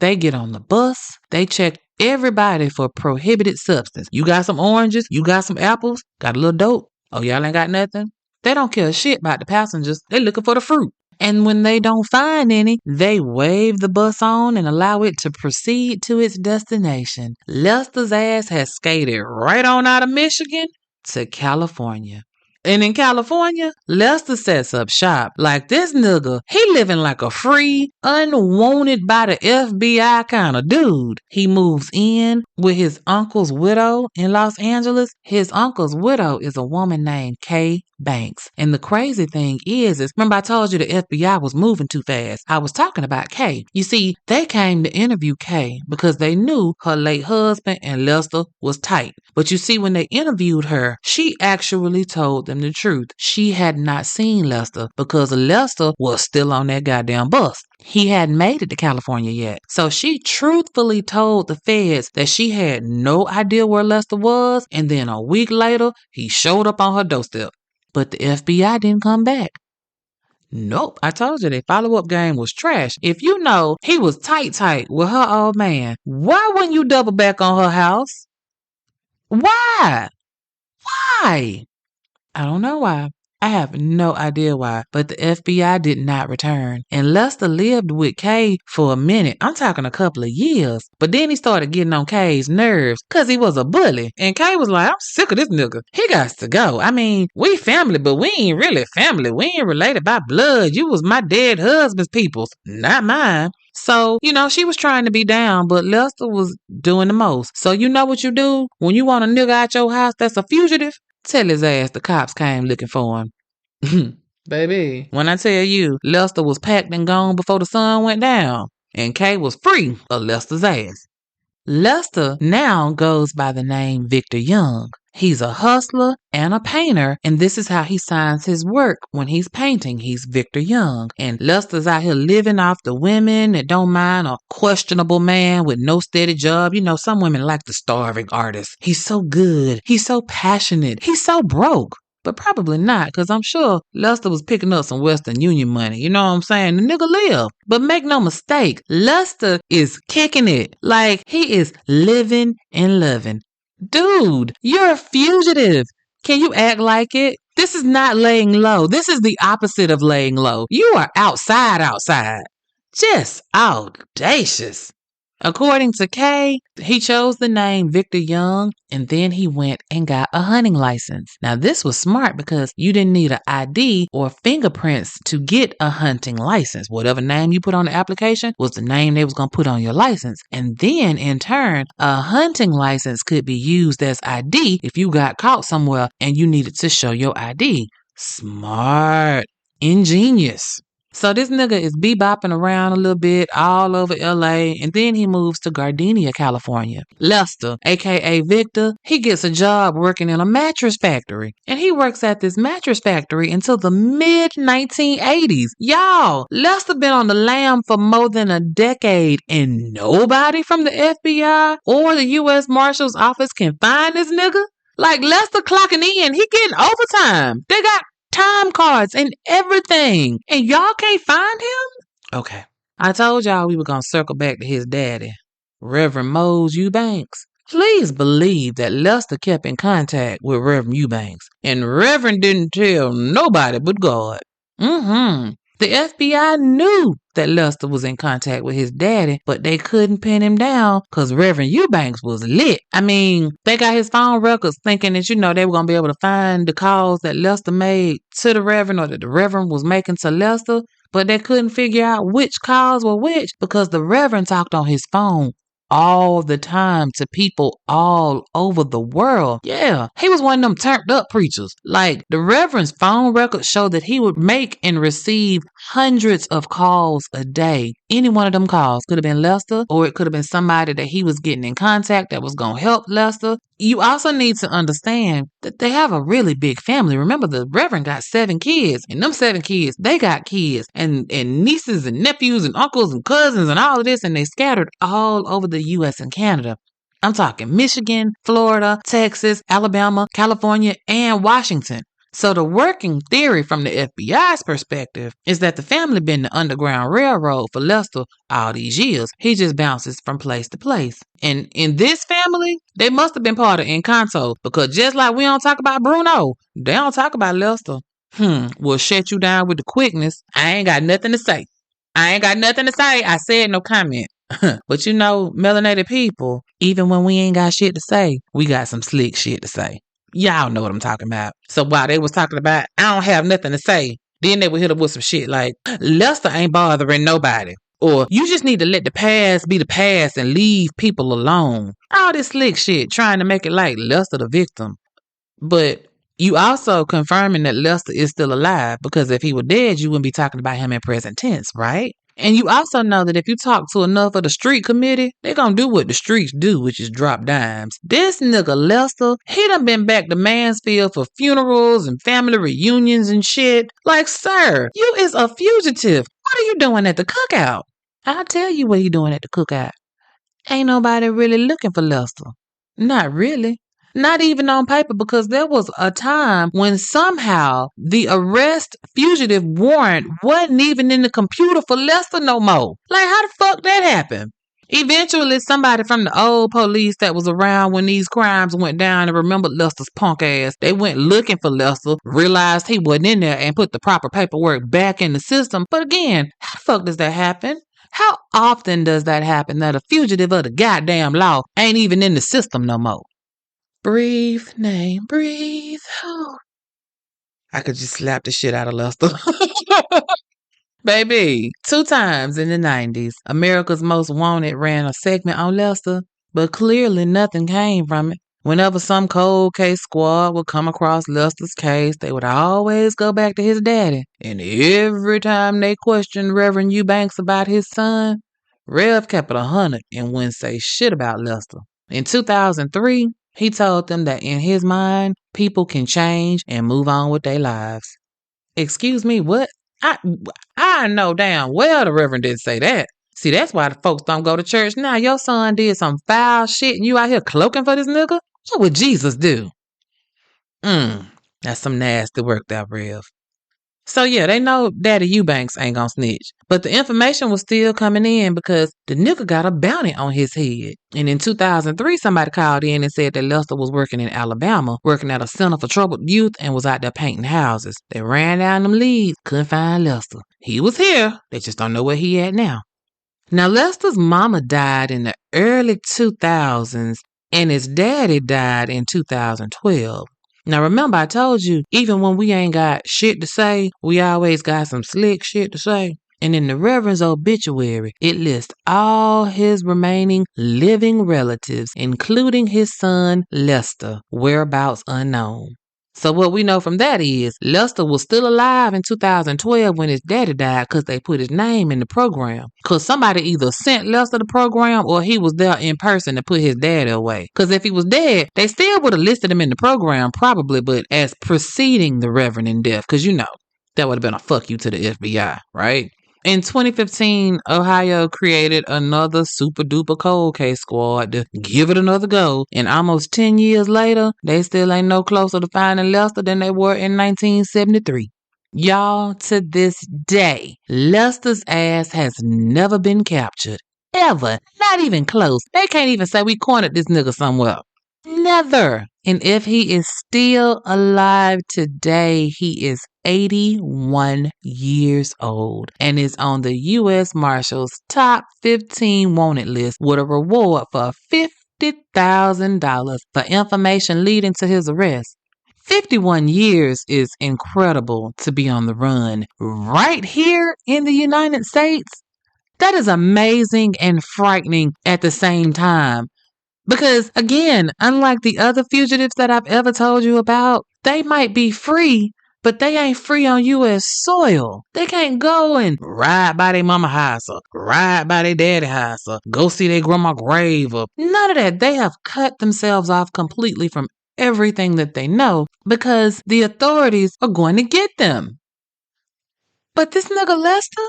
They get on the bus. They check everybody for prohibited substance. You got some oranges? You got some apples? Got a little dope? Oh, y'all ain't got nothing? They don't care a shit about the passengers. They looking for the fruit. And when they don't find any, they wave the bus on and allow it to proceed to its destination. Lester's ass has skated right on out of Michigan to California. And in California, Lester sets up shop. Like this nigga, he living like a free, unwanted by the FBI kind of dude. He moves in with his uncle's widow in Los Angeles. His uncle's widow is a woman named Kay Banks. And the crazy thing is remember I told you the FBI was moving too fast. I was talking about Kay. You see, they came to interview Kay because they knew her late husband and Lester was tight. But you see, when they interviewed her, she actually told them the truth. She had not seen Lester because Lester was still on that goddamn bus. He hadn't made it to California yet. So she truthfully told the feds that she had no idea where Lester was, and then a week later, he showed up on her doorstep. But the FBI didn't come back. Nope, I told you their follow-up game was trash. If you know he was tight with her old man, why wouldn't you double back on her house? Why? Why? I don't know why. I have no idea why, but the FBI did not return. And Lester lived with Kay for a minute. I'm talking a couple of years. But then he started getting on Kay's nerves because he was a bully. And Kay was like, I'm sick of this nigga. He got to go. I mean, we family, but we ain't really family. We ain't related by blood. You was my dead husband's people's, not mine. So, she was trying to be down, but Lester was doing the most. So you know what you do? When you want a nigga out your house that's a fugitive, tell his ass the cops came looking for him. Baby, when I tell you, Lester was packed and gone before the sun went down, and Kay was free of Lester's ass. Lester now goes by the name Victor Young. He's a hustler and a painter, and this is how he signs his work when he's painting. He's Victor Young. And Lester's out here living off the women that don't mind a questionable man with no steady job. Some women like the starving artist. He's so good. He's so passionate. He's so broke. But probably not, because I'm sure Lester was picking up some Western Union money. You know what I'm saying? The nigga live. But make no mistake, Lester is kicking it. Like, he is living and loving. Dude, you're a fugitive. Can you act like it? This is not laying low. This is the opposite of laying low. You are outside. Just audacious. According to Kay, he chose the name Victor Young, and then he went and got a hunting license. Now, this was smart because you didn't need an ID or fingerprints to get a hunting license. Whatever name you put on the application was the name they was going to put on your license. And then, in turn, a hunting license could be used as ID if you got caught somewhere and you needed to show your ID. Smart. Ingenious. So this nigga is bebopping around a little bit all over LA, and then he moves to Gardenia, California. Lester, aka Victor, he gets a job working in a mattress factory, and he works at this mattress factory until the mid-1980s. Y'all, Lester been on the lam for more than a decade, and nobody from the FBI or the U.S. Marshal's office can find this nigga? Like, Lester clocking in, he getting overtime. They got time cards and everything, and y'all can't find him? Okay. I told y'all we were going to circle back to his daddy, Reverend Mose Eubanks. Please believe that Lester kept in contact with Reverend Eubanks, and Reverend didn't tell nobody but God. The FBI knew that Lester was in contact with his daddy, but they couldn't pin him down because Reverend Eubanks was lit. I mean, they got his phone records thinking that, they were going to be able to find the calls that Lester made to the Reverend or that the Reverend was making to Lester, but they couldn't figure out which calls were which because the Reverend talked on his phone all the time to people all over the world. Yeah, he was one of them turned up preachers. Like, the Reverend's phone records show that he would make and receive hundreds of calls a day. Any one of them calls could have been Lester, or it could have been somebody that he was getting in contact that was going to help Lester. You also need to understand that they have a really big family. Remember, the Reverend got 7 kids, and them 7 kids, they got kids, and nieces and nephews and uncles and cousins and all of this, and they scattered all over the U.S. and Canada. I'm talking Michigan, Florida, Texas, Alabama, California, and Washington. So the working theory from the FBI's perspective is that the family been the Underground Railroad for Lester all these years. He just bounces from place to place. And in this family, they must have been part of Encanto, because just like we don't talk about Bruno, they don't talk about Lester. We'll shut you down with the quickness. I ain't got nothing to say. I said no comment. But melanated people, even when we ain't got shit to say, we got some slick shit to say. Y'all know what I'm talking about. So while they was talking about, I don't have nothing to say, then they would hit up with some shit like, Lester ain't bothering nobody. Or, you just need to let the past be the past and leave people alone. All this slick shit trying to make it like Lester the victim. But you also confirming that Lester is still alive, because if he were dead, you wouldn't be talking about him in present tense, right? And you also know that if you talk to enough of the street committee, they gonna do what the streets do, which is drop dimes. This nigga Lester, he done been back to Mansfield for funerals and family reunions and shit. Like, sir, you is a fugitive. What are you doing at the cookout? I'll tell you what he doing at the cookout. Ain't nobody really looking for Lester. Not really. Not even on paper, because there was a time when somehow the arrest fugitive warrant wasn't even in the computer for Lester no more. Like, how the fuck that happened? Eventually, somebody from the old police that was around when these crimes went down and remembered Lester's punk ass, they went looking for Lester, realized he wasn't in there, and put the proper paperwork back in the system. But again, how the fuck does that happen? How often does that happen, that a fugitive of the goddamn law ain't even in the system no more? Breathe, name, breathe. Oh. I could just slap the shit out of Lester. Baby, 2 times in the 90s, America's Most Wanted ran a segment on Lester, but clearly nothing came from it. Whenever some cold case squad would come across Lester's case, they would always go back to his daddy. And every time they questioned Reverend Eubanks about his son, Rev kept it 100 and wouldn't say shit about Lester. In 2003, he told them that in his mind, people can change and move on with their lives. Excuse me, what? I know damn well the Reverend didn't say that. See, that's why the folks don't go to church now. Your son did some foul shit and you out here cloaking for this nigga? What would Jesus do? That's some nasty work there, Rev. So yeah, they know Daddy Eubanks ain't gonna snitch. But the information was still coming in because the nigga got a bounty on his head. And in 2003, somebody called in and said that Lester was working in Alabama, working at a center for troubled youth, and was out there painting houses. They ran down them leads, couldn't find Lester. He was here, they just don't know where he at now. Now, Lester's mama died in the early 2000s, and his daddy died in 2012. Now, remember, I told you, even when we ain't got shit to say, we always got some slick shit to say. And in the Reverend's obituary, it lists all his remaining living relatives, including his son, Lester, whereabouts unknown. So what we know from that is Lester was still alive in 2012 when his daddy died because they put his name in the program. Because somebody either sent Lester the program or he was there in person to put his daddy away. Because if he was dead, they still would have listed him in the program probably, but as preceding the Reverend in death. Because that would have been a fuck you to the FBI, right? In 2015, Ohio created another super duper cold case squad to give it another go. And almost 10 years later, they still ain't no closer to finding Lester than they were in 1973. Y'all, to this day, Lester's ass has never been captured. Ever. Not even close. They can't even say we cornered this nigga somewhere. Never. And if he is still alive today, he is 81 years old and is on the U.S. Marshals top 15 wanted list with a reward for $50,000 for information leading to his arrest. 51 years is incredible to be on the run right here in the United States. That is amazing and frightening at the same time. Because, again, unlike the other fugitives that I've ever told you about, they might be free, but they ain't free on U.S. soil. They can't go and ride by their mama house or ride by their daddy house or go see their grandma grave or none of that. They have cut themselves off completely from everything that they know because the authorities are going to get them. But this nigga Lester,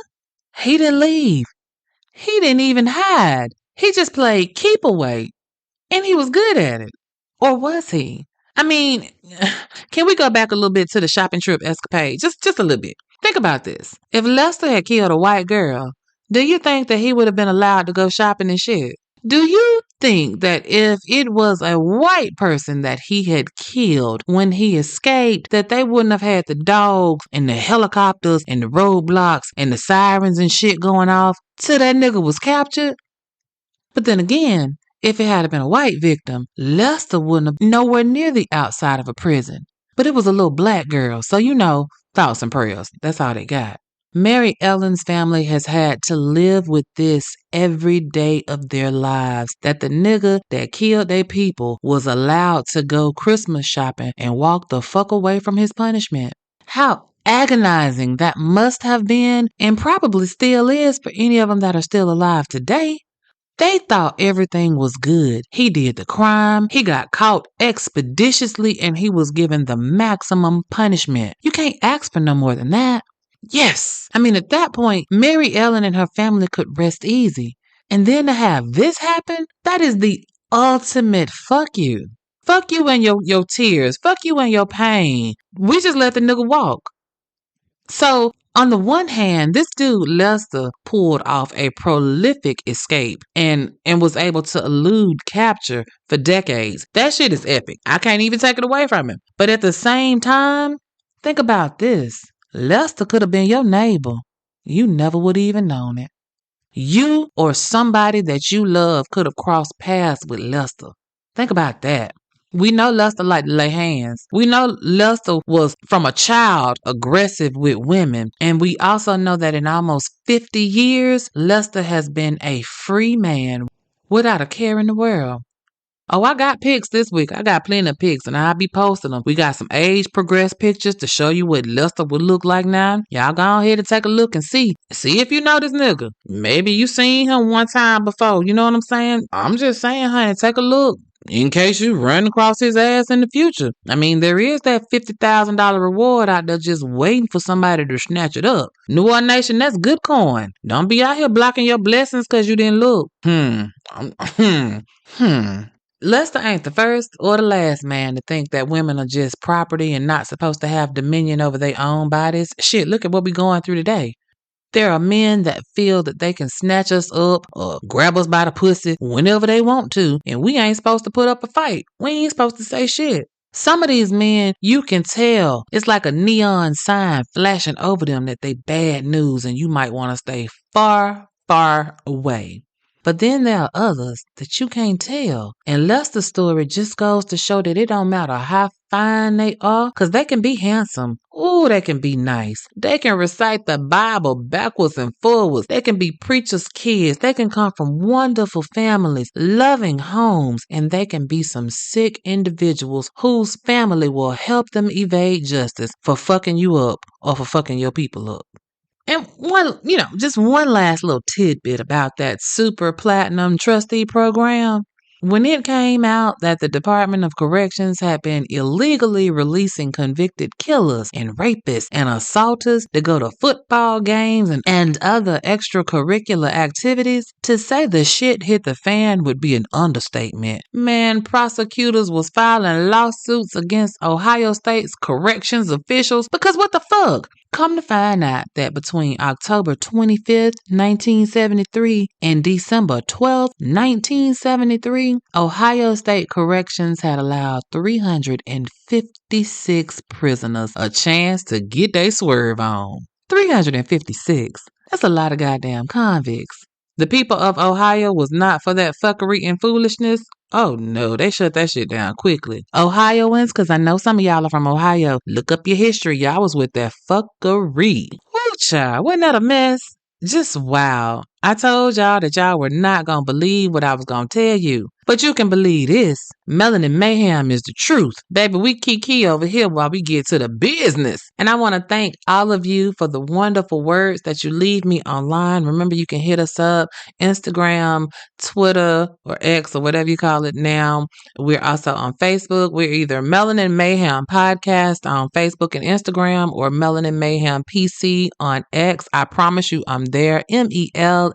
he didn't leave. He didn't even hide. He just played keep away. And he was good at it. Or was he? I mean, can we go back a little bit to the shopping trip escapade? Just a little bit. Think about this. If Lester had killed a white girl, do you think that he would have been allowed to go shopping and shit? Do you think that if it was a white person that he had killed when he escaped, that they wouldn't have had the dogs and the helicopters and the roadblocks and the sirens and shit going off till that nigga was captured? But then again, if it had been a white victim, Lester wouldn't have been nowhere near the outside of a prison. But it was a little black girl, so thoughts and prayers. That's all they got. Mary Ellen's family has had to live with this every day of their lives, that the nigga that killed their people was allowed to go Christmas shopping and walk the fuck away from his punishment. How agonizing that must have been, and probably still is for any of them that are still alive today. They thought everything was good. He did the crime, he got caught expeditiously, and he was given the maximum punishment. You can't ask for no more than that. Yes. I mean, at that point, Mary Ellen and her family could rest easy. And then to have this happen, that is the ultimate fuck you. Fuck you and your tears. Fuck you and your pain. We just let the nigga walk. So, on the one hand, this dude, Lester, pulled off a prolific escape and was able to elude capture for decades. That shit is epic. I can't even take it away from him. But at the same time, think about this. Lester could have been your neighbor. You never would have even known it. You or somebody that you love could have crossed paths with Lester. Think about that. We know Lester liked to lay hands. We know Lester was, from a child, aggressive with women. And we also know that in almost 50 years, Lester has been a free man without a care in the world. Oh, I got pics this week. I got plenty of pics, and I'll be posting them. We got some age-progressed pictures to show you what Lester would look like now. Y'all go ahead and take a look and see. See if you know this nigga. Maybe you seen him one time before. You know what I'm saying? I'm just saying, honey, take a look. In case you run across his ass in the future. I mean, there is that $50,000 reward out there just waiting for somebody to snatch it up. New Orleans Nation, that's good coin. Don't be out here blocking your blessings because you didn't look. Lester ain't the first or the last man to think that women are just property and not supposed to have dominion over their own bodies. Shit, look at what we're going through today. There are men that feel that they can snatch us up or grab us by the pussy whenever they want to, and we ain't supposed to put up a fight. We ain't supposed to say shit. Some of these men, you can tell, it's like a neon sign flashing over them that they bad news and you might want to stay far, far away. But then there are others that you can't tell. And Lester's story just goes to show that it don't matter how fine they are, because they can be handsome. Ooh, they can be nice. They can recite the Bible backwards and forwards. They can be preachers' kids. They can come from wonderful families, loving homes, and they can be some sick individuals whose family will help them evade justice for fucking you up or for fucking your people up. And just one last little tidbit about that super platinum trustee program. When it came out that the Department of Corrections had been illegally releasing convicted killers and rapists and assaulters to go to football games and other extracurricular activities, to say the shit hit the fan would be an understatement. Man, prosecutors was filing lawsuits against Ohio State's corrections officials because what the fuck? Come to find out that between October 25th, 1973 and December 12th, 1973, Ohio State Corrections had allowed 356 prisoners a chance to get their swerve on. 356. That's a lot of goddamn convicts. The people of Ohio was not for that fuckery and foolishness. Oh no, they shut that shit down quickly. Ohioans, because I know some of y'all are from Ohio, look up your history. Y'all was with that fuckery. Woo, child, wasn't that a mess? Just wow. I told y'all that y'all were not going to believe what I was going to tell you. But you can believe this. Melanin Mayhem is the truth. Baby, we kiki over here while we get to the business. And I want to thank all of you for the wonderful words that you leave me online. Remember, you can hit us up, Instagram, Twitter, or X, or whatever you call it now. We're also on Facebook. We're either Melanin Mayhem Podcast on Facebook and Instagram or Melanin Mayhem PC on X. I promise you I'm there. MELANINMAYHEM.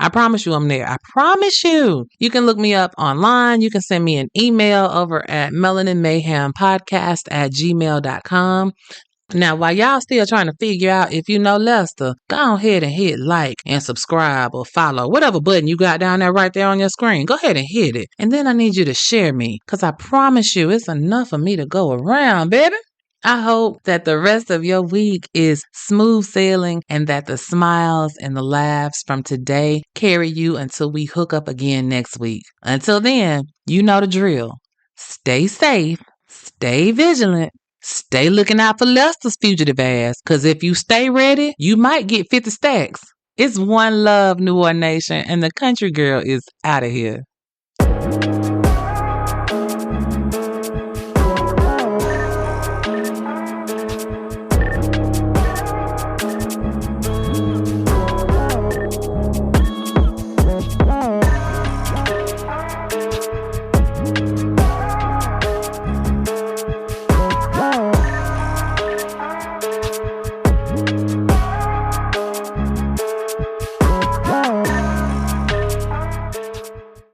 I promise you I'm there. I promise you. You can look me up online. You can send me an email over at melaninmayhempodcast@gmail.com. Now, while y'all still trying to figure out if you know Lester, go ahead and hit like and subscribe or follow. Whatever button you got down there right there on your screen, go ahead and hit it. And then I need you to share me, because I promise you it's enough for me to go around, baby. I hope that the rest of your week is smooth sailing and that the smiles and the laughs from today carry you until we hook up again next week. Until then, you know the drill. Stay safe, stay vigilant, stay looking out for Lester's fugitive ass, because if you stay ready, you might get 50 stacks. It's one love, New Orleans Nation, and the country girl is out of here.